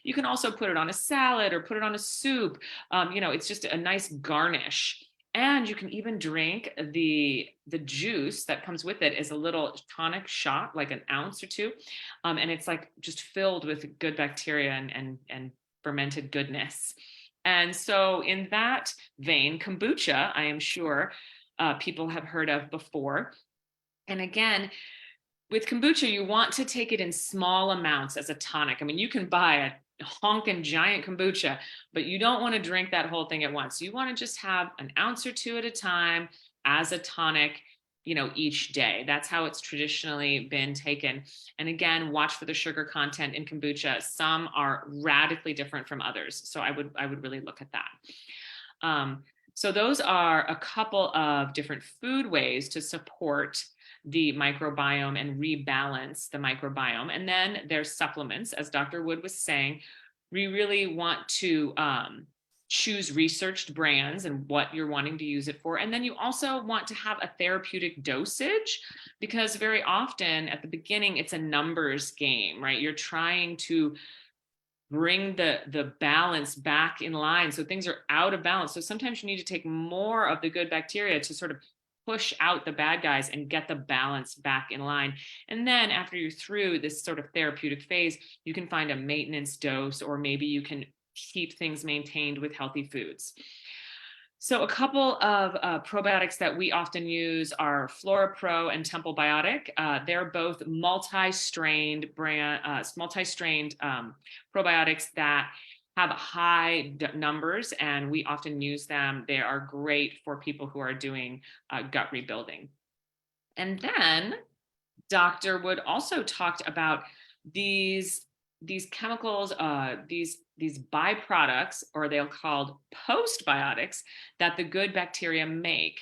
You can also put it on a salad or put it on a soup. It's just a nice garnish. And you can even drink the juice that comes with it as a little tonic shot, like an ounce or 2. And it's like just filled with good bacteria and fermented goodness. And so in that vein, kombucha, I am sure people have heard of before. And again, with kombucha, you want to take it in small amounts as a tonic. I mean, you can buy a honking giant kombucha, but you don't want to drink that whole thing at once. You want to just have an ounce or 2 at a time as a tonic, each day. That's how it's traditionally been taken. And again, watch for the sugar content in kombucha. Some are radically different from others. So I would really look at that. So those are a couple of different food ways to support the microbiome and rebalance the microbiome. And then there's supplements, as Dr. Wood was saying. We really want to choose researched brands and what you're wanting to use it for. And then you also want to have a therapeutic dosage, because very often at the beginning, it's a numbers game, right? You're trying to bring the balance back in line. So things are out of balance. So sometimes you need to take more of the good bacteria to sort of push out the bad guys and get the balance back in line. And then after you're through this sort of therapeutic phase, you can find a maintenance dose, or maybe you can keep things maintained with healthy foods. So a couple of probiotics that we often use are FloraPro and Temple Biotic. They're both multi-strained probiotics that have high numbers, and we often use them. They are great for people who are doing gut rebuilding. And then Dr. Wood also talked about these chemicals, these byproducts, or they're called postbiotics, that the good bacteria make.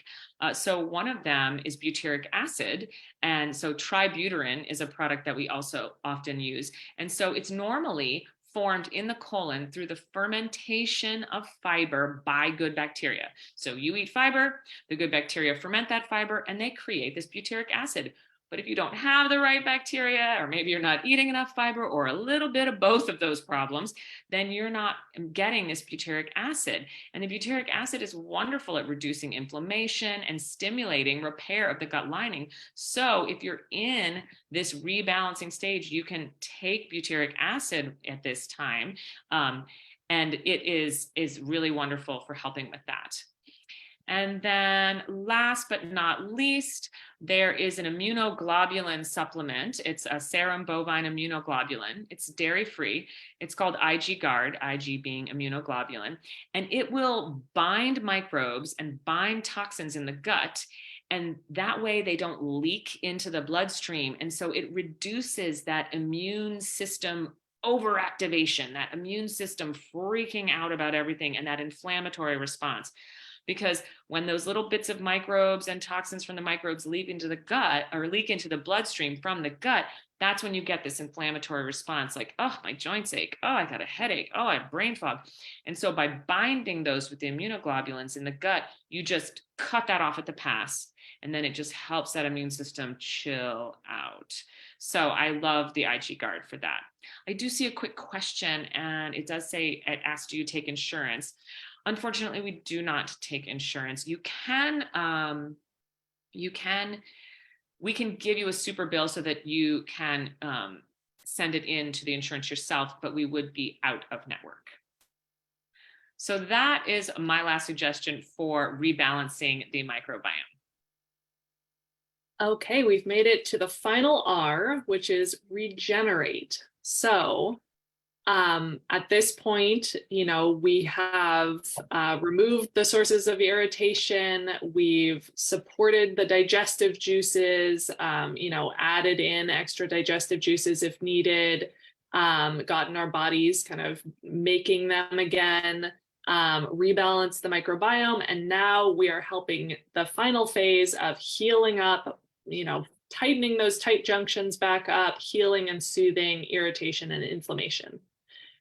So one of them is butyric acid. And so tributyrin is a product that we also often use. And so it's normally formed in the colon through the fermentation of fiber by good bacteria. So you eat fiber, the good bacteria ferment that fiber, and they create this butyric acid. But if you don't have the right bacteria, or maybe you're not eating enough fiber, or a little bit of both of those problems, then you're not getting this butyric acid. And the butyric acid is wonderful at reducing inflammation and stimulating repair of the gut lining. So if you're in this rebalancing stage, you can take butyric acid at this time. And it is really wonderful for helping with that. And then last but not least, there is an immunoglobulin supplement. It's a serum bovine immunoglobulin. It's dairy-free. It's called IG Guard, IG being immunoglobulin, and it will bind microbes and bind toxins in the gut. And that way they don't leak into the bloodstream. And so it reduces that immune system overactivation, that immune system freaking out about everything, and that inflammatory response. Because when those little bits of microbes and toxins from the microbes leak into the gut or leak into the bloodstream from the gut, that's when you get this inflammatory response, like, oh, my joints ache. Oh, I got a headache. Oh, I have brain fog. And so by binding those with the immunoglobulins in the gut, you just cut that off at the pass. And then it just helps that immune system chill out. So I love the IG Guard for that. I do see a quick question, and it does say, it asks, do you take insurance? Unfortunately, we do not take insurance. We can give you a super bill so that you can send it in to the insurance yourself, but we would be out of network. So that is my last suggestion for rebalancing the microbiome. Okay, we've made it to the final R, which is regenerate. So at this point, we have removed the sources of irritation. We've supported the digestive juices, added in extra digestive juices if needed, gotten our bodies kind of making them again, rebalance the microbiome. And now we are helping the final phase of healing up, tightening those tight junctions back up, healing and soothing irritation and inflammation.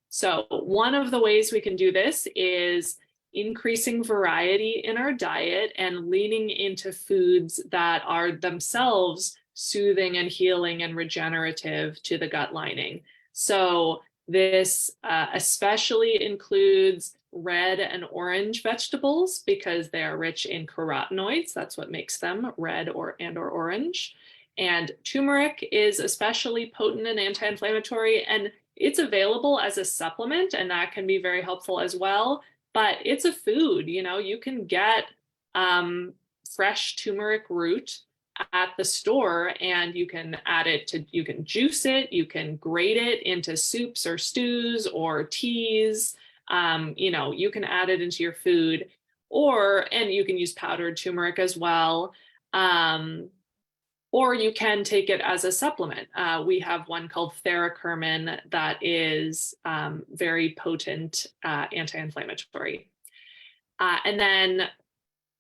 So one of the ways we can do this is increasing variety in our diet and leaning into foods that are themselves soothing and healing and regenerative to the gut lining. So this especially includes red and orange vegetables because they are rich in carotenoids. That's what makes them red or orange. And turmeric is especially potent and anti-inflammatory, and it's available as a supplement, and that can be very helpful as well. But it's a food, you can get fresh turmeric root at the store, and you can you can juice it, you can grate it into soups or stews or teas. You can add it into your food, and you can use powdered turmeric as well. Or you can take it as a supplement. We have one called theracurmin that is very potent anti-inflammatory. And then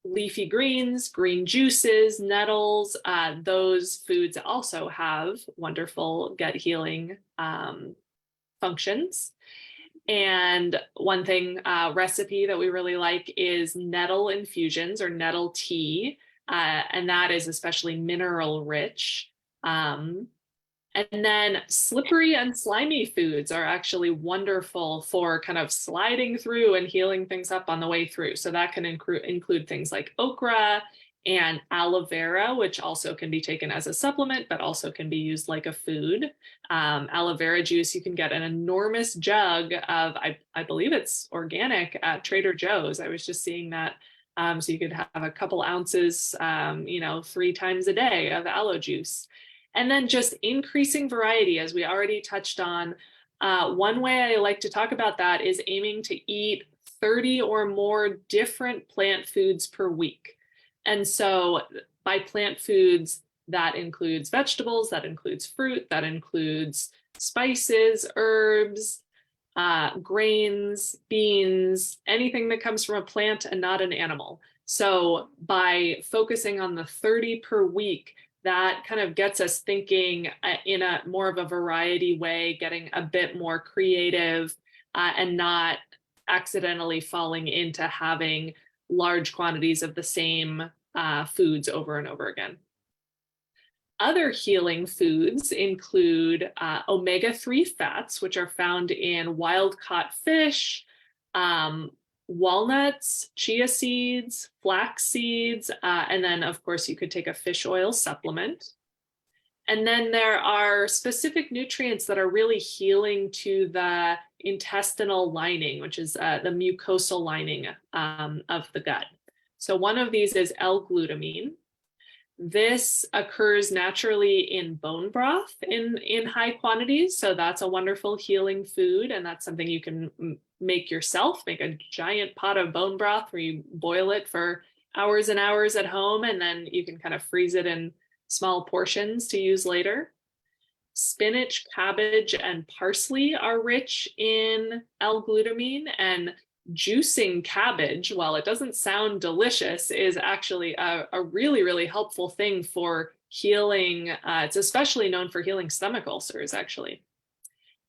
leafy greens, green juices, nettles, those foods also have wonderful gut healing functions. And one thing, recipe that we really like is nettle infusions or nettle tea. And that is especially mineral rich. And then slippery and slimy foods are actually wonderful for kind of sliding through and healing things up on the way through. So that can include things like okra and aloe vera, which also can be taken as a supplement, but also can be used like a food. Aloe vera juice, you can get an enormous jug of, I believe it's organic at Trader Joe's. I was just seeing that. So you could have a couple ounces, 3 times a day of aloe juice. And then just increasing variety, as we already touched on. One way I like to talk about that is aiming to eat 30 or more different plant foods per week. And so by plant foods, that includes vegetables, that includes fruit, that includes spices, herbs, grains, beans, anything that comes from a plant and not an animal. So by focusing on the 30 per week, that kind of gets us thinking in a more of a variety way, getting a bit more creative and not accidentally falling into having large quantities of the same foods over and over again. Other healing foods include omega-3 fats, which are found in wild-caught fish, walnuts, chia seeds, flax seeds, and then, of course, you could take a fish oil supplement. And then there are specific nutrients that are really healing to the intestinal lining, which is the mucosal lining of the gut. So one of these is L-glutamine. This occurs naturally in bone broth in high quantities. So that's a wonderful healing food. And that's something you can make yourself, make a giant pot of bone broth where you boil it for hours and hours at home. And then you can kind of freeze it in small portions to use later. Spinach, cabbage, and parsley are rich in L-glutamine, and juicing cabbage, while it doesn't sound delicious, is actually a really, really helpful thing for healing. It's especially known for healing stomach ulcers, actually.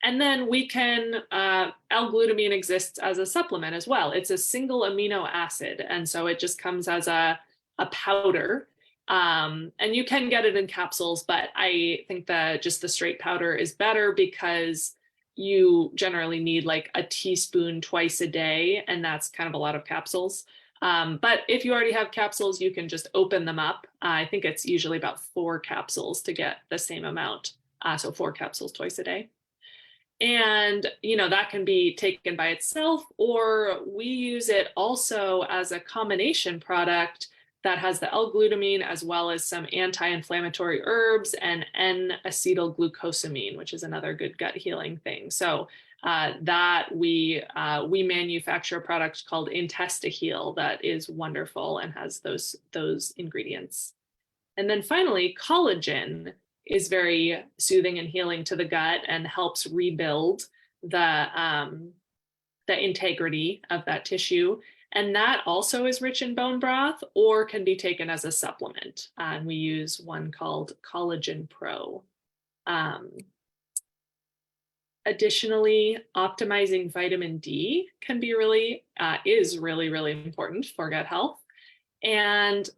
And then we can, L-glutamine exists as a supplement as well. It's a single amino acid, and so it just comes as a powder. And you can get it in capsules, but I think that just the straight powder is better because you generally need like a teaspoon twice a day, and that's kind of a lot of capsules. But if you already have capsules, you can just open them up. I think it's usually about 4 capsules to get the same amount. So 4 capsules twice a day. And, that can be taken by itself, or we use it also as a combination product that has the L-glutamine as well as some anti-inflammatory herbs and N-acetylglucosamine, which is another good gut healing thing. So that we manufacture a product called IntestiHeal that is wonderful and has those ingredients. And then finally, collagen is very soothing and healing to the gut and helps rebuild the integrity of that tissue. And that also is rich in bone broth or can be taken as a supplement. And we use one called Collagen Pro. Additionally, optimizing vitamin D can be is really, really important for gut health. And,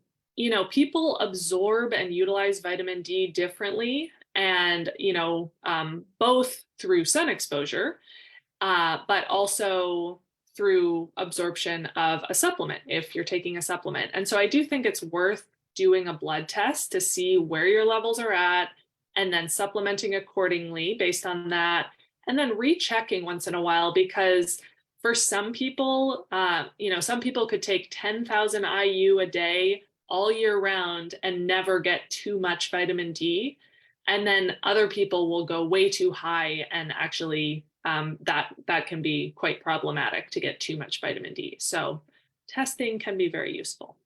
people absorb and utilize vitamin D differently, and, both through sun exposure, but also through absorption of a supplement if you're taking a supplement. And so I do think it's worth doing a blood test to see where your levels are at, and then supplementing accordingly based on that, and then rechecking once in a while, because for some people, some people could take 10,000 IU a day all year round and never get too much vitamin D. And then other people will go way too high, and actually that can be quite problematic to get too much vitamin D. So testing can be very useful.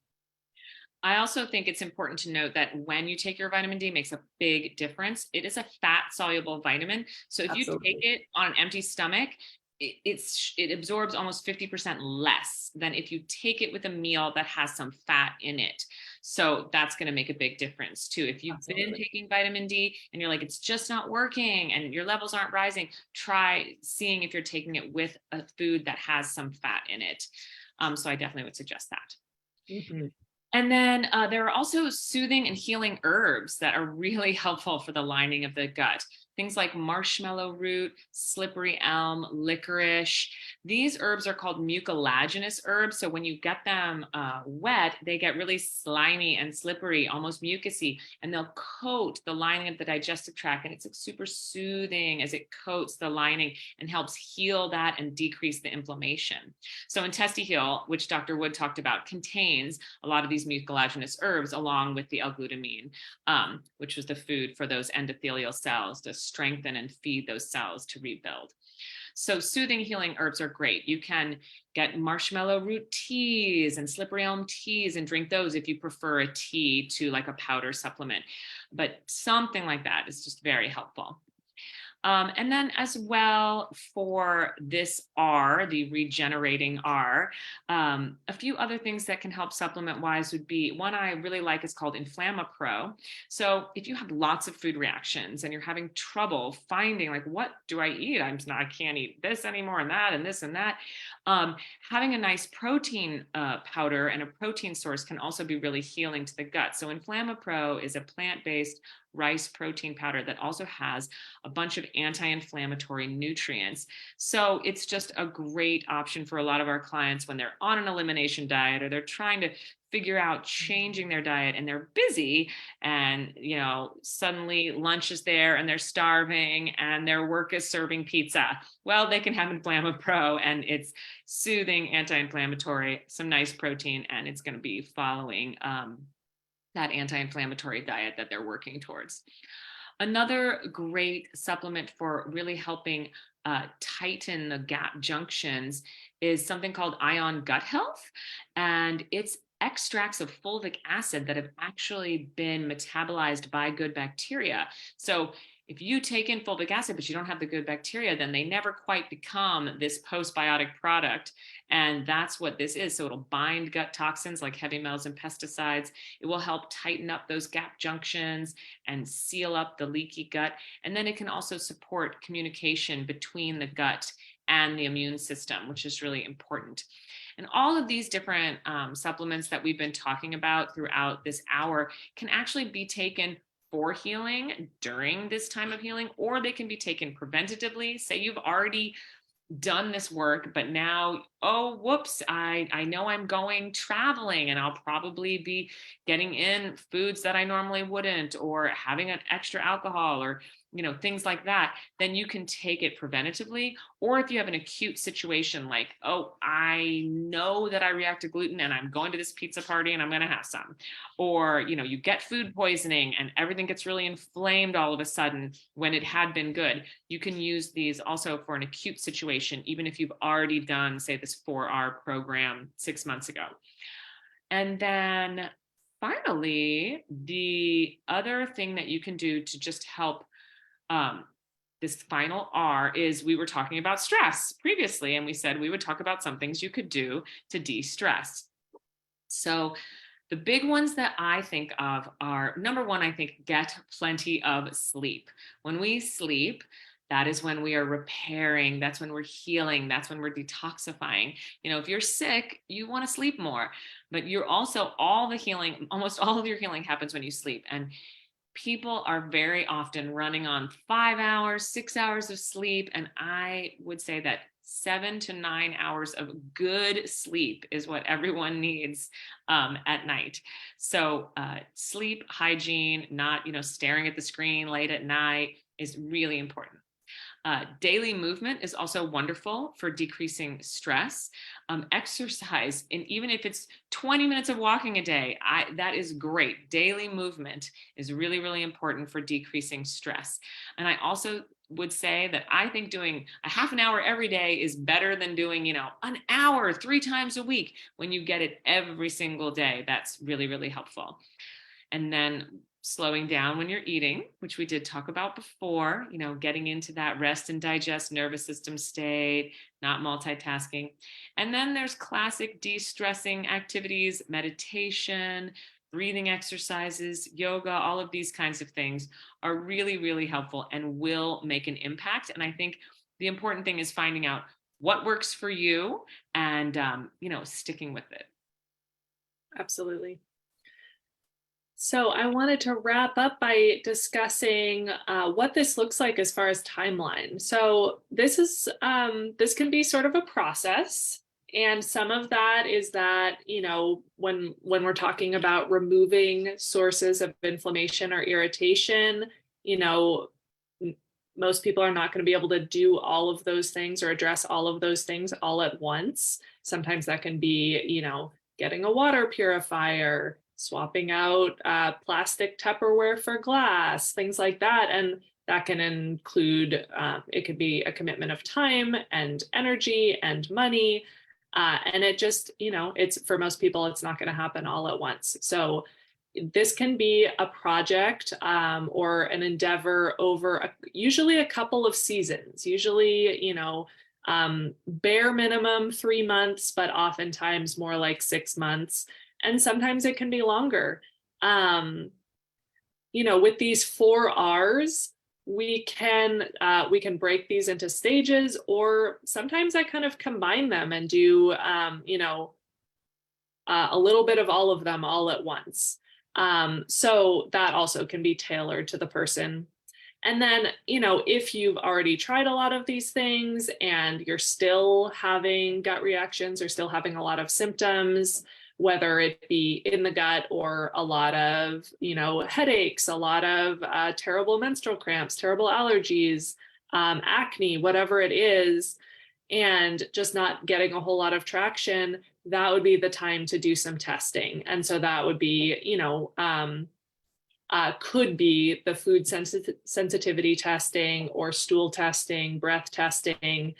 I also think it's important to note that when you take your vitamin D, it makes a big difference. It is a fat soluble vitamin. So if Absolutely. You take it on an empty stomach, it absorbs almost 50% less than if you take it with a meal that has some fat in it. So that's going to make a big difference too. If you've Absolutely. Been taking vitamin D and you're like, it's just not working and your levels aren't rising, try seeing if you're taking it with a food that has some fat in it. So I definitely would suggest that. Mm-hmm. And then there are also soothing and healing herbs that are really helpful for the lining of the gut. Things like marshmallow root, slippery elm, licorice. These herbs are called mucilaginous herbs. So when you get them wet, they get really slimy and slippery, almost mucousy, and they'll coat the lining of the digestive tract. And it's like super soothing as it coats the lining and helps heal that and decrease the inflammation. So IntestiHeal, which Dr. Wood talked about, contains a lot of these mucilaginous herbs along with the L-glutamine, which was the food for those endothelial cells to strengthen and feed those cells to rebuild. So soothing healing herbs are great. You can get marshmallow root teas and slippery elm teas and drink those if you prefer a tea to like a powder supplement. But something like that is just very helpful. And then as well for this R, the regenerating R, a few other things that can help supplement wise would be, one I really like is called Inflammapro. So if you have lots of food reactions and you're having trouble finding like, what do I eat? I can't eat this anymore and that and this and that. Having a nice protein powder and a protein source can also be really healing to the gut. So Inflammapro is a plant-based rice protein powder that also has a bunch of anti-inflammatory nutrients. So it's just a great option for a lot of our clients when they're on an elimination diet or they're trying to figure out changing their diet and they're busy and, suddenly lunch is there and they're starving and their work is serving pizza. Well, they can have Inflamma Pro, and it's soothing, anti-inflammatory, some nice protein, and it's going to be following that anti-inflammatory diet that they're working towards. Another great supplement for really helping tighten the gap junctions is something called Ion Gut Health, and it's extracts of fulvic acid that have actually been metabolized by good bacteria. So if you take in fulvic acid, but you don't have the good bacteria, then they never quite become this postbiotic product. And that's what this is. So it'll bind gut toxins like heavy metals and pesticides. It will help tighten up those gap junctions and seal up the leaky gut. And then it can also support communication between the gut and the immune system, which is really important. And all of these different supplements that we've been talking about throughout this hour can actually be taken for healing during this time of healing, or they can be taken preventatively. Say you've already done this work, but now, oh, whoops, I know I'm going traveling and I'll probably be getting in foods that I normally wouldn't, or having an extra alcohol, or things like that. Then you can take it preventatively. Or if you have an acute situation like, oh, I know that I react to gluten and I'm going to this pizza party and I'm going to have some, or you get food poisoning and everything gets really inflamed all of a sudden when it had been good, you can use these also for an acute situation, even if you've already done, say, this 4R program 6 months ago. And then finally, the other thing that you can do to just help this final R is, we were talking about stress previously, and we said we would talk about some things you could do to de-stress. So the big ones that I think of are, number one, I think get plenty of sleep. When we sleep, that is when we are repairing. That's when we're healing. That's when we're detoxifying. If you're sick, you want to sleep more, but you're also, almost all of your healing happens when you sleep. And people are very often running on 5 hours, 6 hours of sleep. And I would say that 7 to 9 hours of good sleep is what everyone needs at night. So sleep hygiene, not staring at the screen late at night, is really important. Daily movement is also wonderful for decreasing stress. Exercise, and even if it's 20 minutes of walking a day, that is great. Daily movement is really, really important for decreasing stress. And I also would say that I think doing a half an hour every day is better than doing, an hour 3 times a week. When you get it every single day, that's really, really helpful. And then slowing down when you're eating, which we did talk about before, getting into that rest and digest nervous system state, not multitasking. And then there's classic de-stressing activities, meditation, breathing exercises, yoga, all of these kinds of things are really, really helpful and will make an impact. And I think the important thing is finding out what works for you and, sticking with it. Absolutely. So I wanted to wrap up by discussing what this looks like as far as timeline. So this can be sort of a process. And some of that is that, when we're talking about removing sources of inflammation or irritation, most people are not going to be able to do all of those things or address all of those things all at once. Sometimes that can be, getting a water purifier, swapping out plastic Tupperware for glass, things like that. And that can include, it could be a commitment of time and energy and money. And it just, it's, for most people, it's not going to happen all at once. So this can be a project or an endeavor over usually a couple of seasons, usually, bare minimum 3 months, but oftentimes more like 6 months. And sometimes it can be longer. With these 4 R's, we can break these into stages, or sometimes I kind of combine them and do, a little bit of all of them all at once. So that also can be tailored to the person. And then, if you've already tried a lot of these things and you're still having gut reactions or still having a lot of symptoms, whether it be in the gut or a lot of, headaches, a lot of terrible menstrual cramps, terrible allergies, acne, whatever it is, and just not getting a whole lot of traction, that would be the time to do some testing. And so that would be, could be the food sensitivity testing or stool testing, breath testing.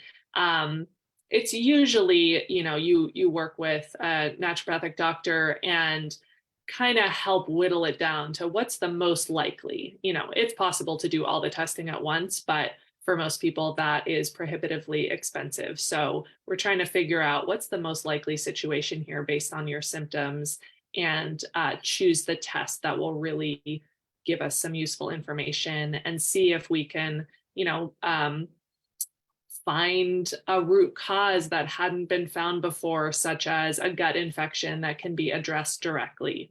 It's usually, you work with a naturopathic doctor and kind of help whittle it down to what's the most likely. It's possible to do all the testing at once, but for most people that is prohibitively expensive. So we're trying to figure out what's the most likely situation here based on your symptoms, and choose the test that will really give us some useful information and see if we can, find a root cause that hadn't been found before, such as a gut infection that can be addressed directly.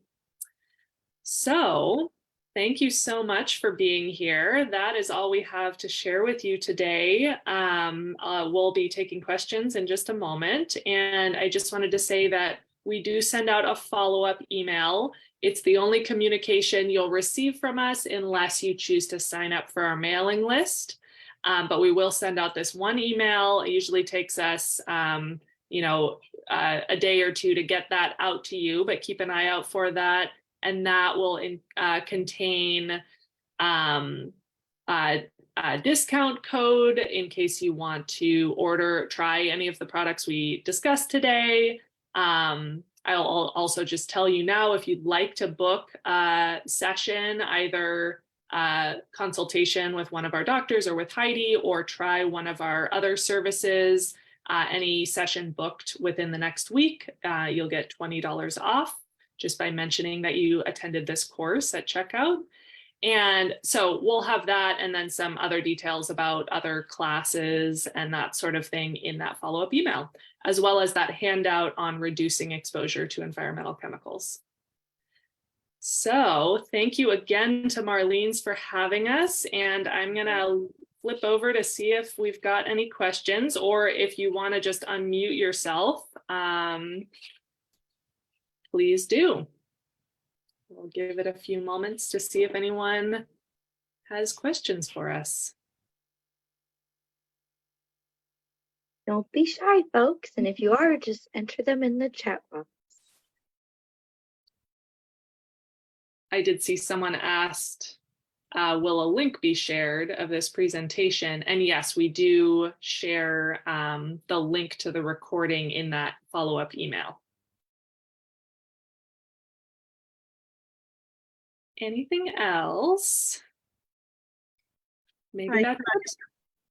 So thank you so much for being here. That is all we have to share with you today. We'll be taking questions in just a moment. And I just wanted to say that we do send out a follow-up email. It's the only communication you'll receive from us unless you choose to sign up for our mailing list. But we will send out this one email. It usually takes us, a day or two to get that out to you, but keep an eye out for that. And that will contain a discount code in case you want to try any of the products we discussed today. I'll also just tell you now, if you'd like to book a session, either consultation with one of our doctors or with Heidi, or try one of our other services, any session booked within the next week, you'll get $20 off just by mentioning that you attended this course at checkout. And so we'll have that, and then some other details about other classes and that sort of thing in that follow-up email, as well as that handout on reducing exposure to environmental chemicals. So thank you again to Marlene's for having us. And I'm going to flip over to see if we've got any questions, or if you want to just unmute yourself, please do. We'll give it a few moments to see if anyone has questions for us. Don't be shy, folks. And if you are, just enter them in the chat box. I did see someone asked, will a link be shared of this presentation? And yes, we do share the link to the recording in that follow-up email. Anything else? Maybe Hi, that's it.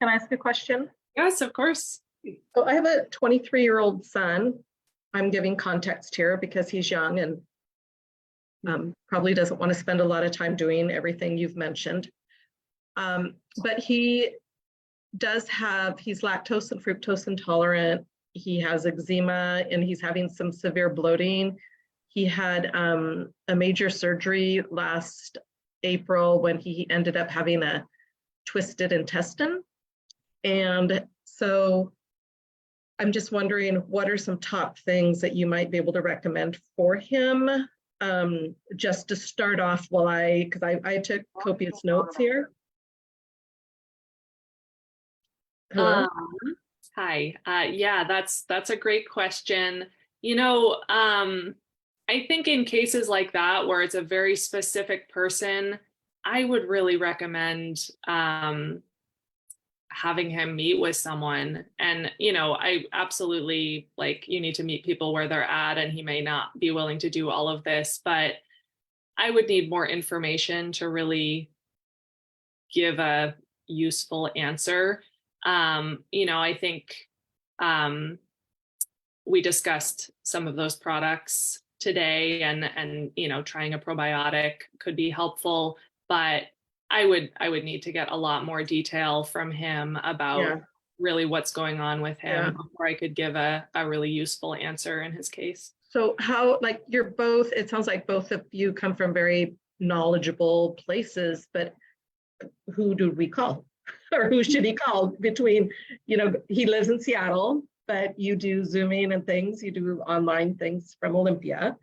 Can I ask a question? Yes, of course. So I have a 23-year-old son. I'm giving context here because he's young and probably doesn't want to spend a lot of time doing everything you've mentioned. But he does he's lactose and fructose intolerant. He has eczema and he's having some severe bloating. He had a major surgery last April when he ended up having a twisted intestine. And so I'm just wondering, what are some top things that you might be able to recommend for him? Just to start off because I took copious notes here. Hello? Hi. Yeah, that's a great question. I think in cases like that, where it's a very specific person, I would really recommend having him meet with someone. And, I absolutely, you need to meet people where they're at, and he may not be willing to do all of this, but I would need more information to really give a useful answer. I think we discussed some of those products today, and trying a probiotic could be helpful, but I would need to get a lot more detail from him about really what's going on with him before I could give a really useful answer in his case. So how, like, you're both, it sounds like both of you come from very knowledgeable places, but who do we call? Or who should he call between, he lives in Seattle, but you do Zooming and things, you do online things from Olympia.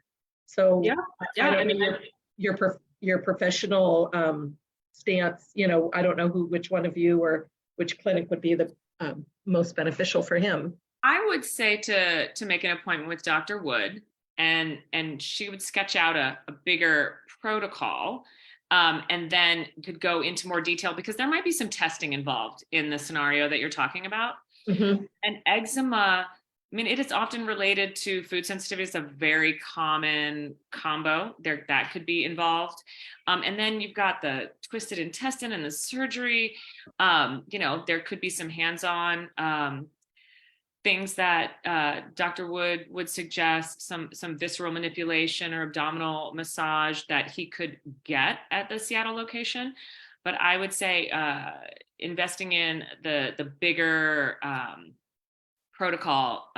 So Yeah, I don't I mean, know your professional stance, I don't know which one of you or which clinic would be the most beneficial for him. I would say to make an appointment with Dr. Wood, and she would sketch out a bigger protocol, and then could go into more detail, because there might be some testing involved in the scenario that you're talking about. Mm-hmm. And eczema, I mean, it is often related to food sensitivity. It's a very common combo there that could be involved. And then you've got the twisted intestine and the surgery. There could be some hands-on things that Dr. Wood would suggest, some visceral manipulation or abdominal massage that he could get at the Seattle location. But I would say investing in the bigger protocol,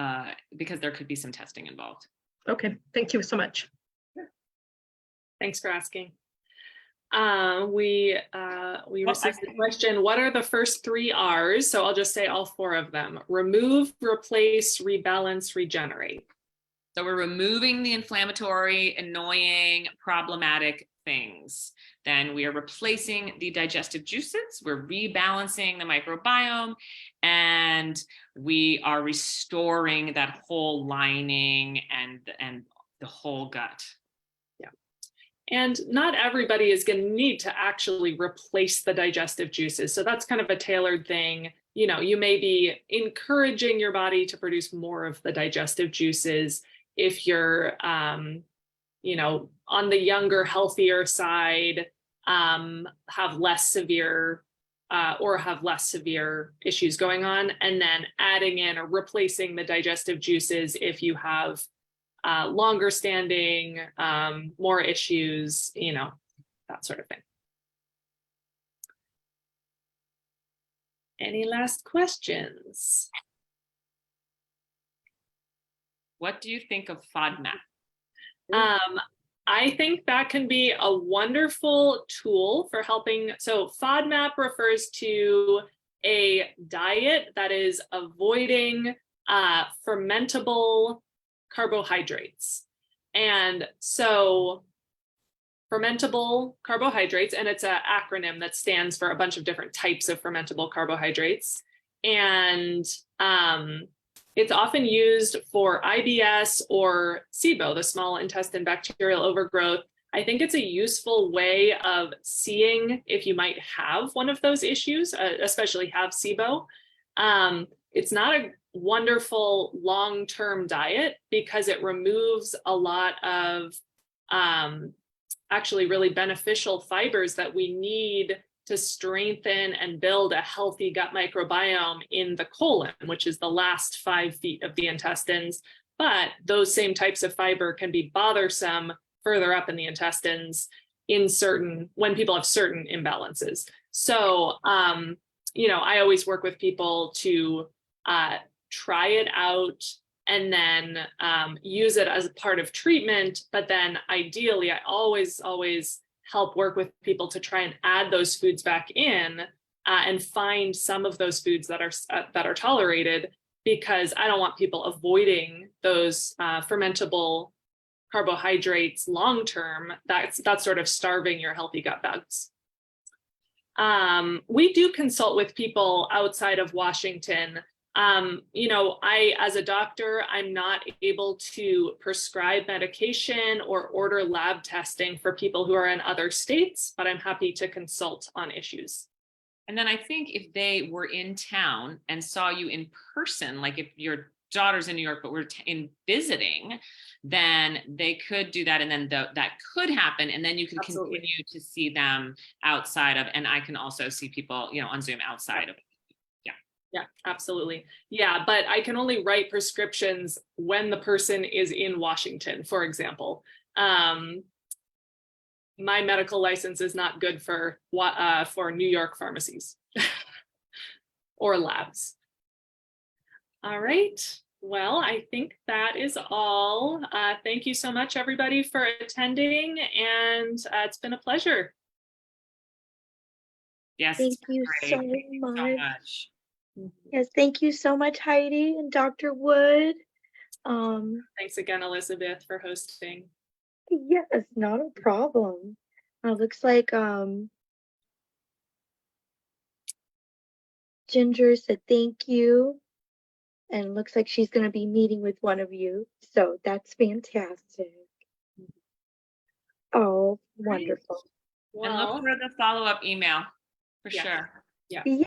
because there could be some testing involved. Okay, thank you so much. thanks for asking. We received the question, what are the first 3 R's? So I'll just say all 4 of them: remove, replace, rebalance, regenerate. So we're removing the inflammatory, annoying, problematic things. Then we are replacing the digestive juices. We're rebalancing the microbiome, and we are restoring that whole lining and the whole gut. And not everybody is going to need to actually replace the digestive juices. So that's kind of a tailored thing. You may be encouraging your body to produce more of the digestive juices if you're, on the younger, healthier side, have less severe issues going on, and then adding in or replacing the digestive juices if you have longer standing, more issues, that sort of thing. Any last questions? What do you think of FODMAP? I think that can be a wonderful tool for helping. So FODMAP refers to a diet that is avoiding fermentable carbohydrates. And so fermentable carbohydrates, and it's an acronym that stands for a bunch of different types of fermentable carbohydrates. And it's often used for IBS or SIBO, the small intestine bacterial overgrowth. I think it's a useful way of seeing if you might have one of those issues, especially have SIBO. It's not a wonderful long-term diet because it removes a lot of actually really beneficial fibers that we need to strengthen and build a healthy gut microbiome in the colon, which is the last 5 feet of the intestines. But those same types of fiber can be bothersome further up in the intestines when people have certain imbalances. So, I always work with people to try it out and then use it as a part of treatment. But then ideally, I always help work with people to try and add those foods back in and find some of those foods that are tolerated, because I don't want people avoiding those fermentable carbohydrates long term. That's sort of starving your healthy gut bugs. We do consult with people outside of Washington. I, as a doctor, I'm not able to prescribe medication or order lab testing for people who are in other states, but I'm happy to consult on issues. And then I think if they were in town and saw you in person, like if your daughter's in New York, but we're in visiting, then they could do that. And then that could happen. And then you can Absolutely. continue to see them outside of, and I can also see people, on Zoom outside of. Yeah, absolutely. Yeah, but I can only write prescriptions when the person is in Washington, for example. My medical license is not good for New York pharmacies or labs. All right. Well, I think that is all. Thank you so much, everybody, for attending, and it's been a pleasure. Yes, Thank it's been you great. so Thank you so much. much. Yes, thank you so much, Heidi and Dr. Wood. Thanks again, Elizabeth, for hosting. Yes, not a problem. Looks like Ginger said thank you, and looks like she's going to be meeting with one of you. So that's fantastic. Oh, Great. wonderful. And look Well, for the follow-up email for yes. sure. Yeah. Yeah.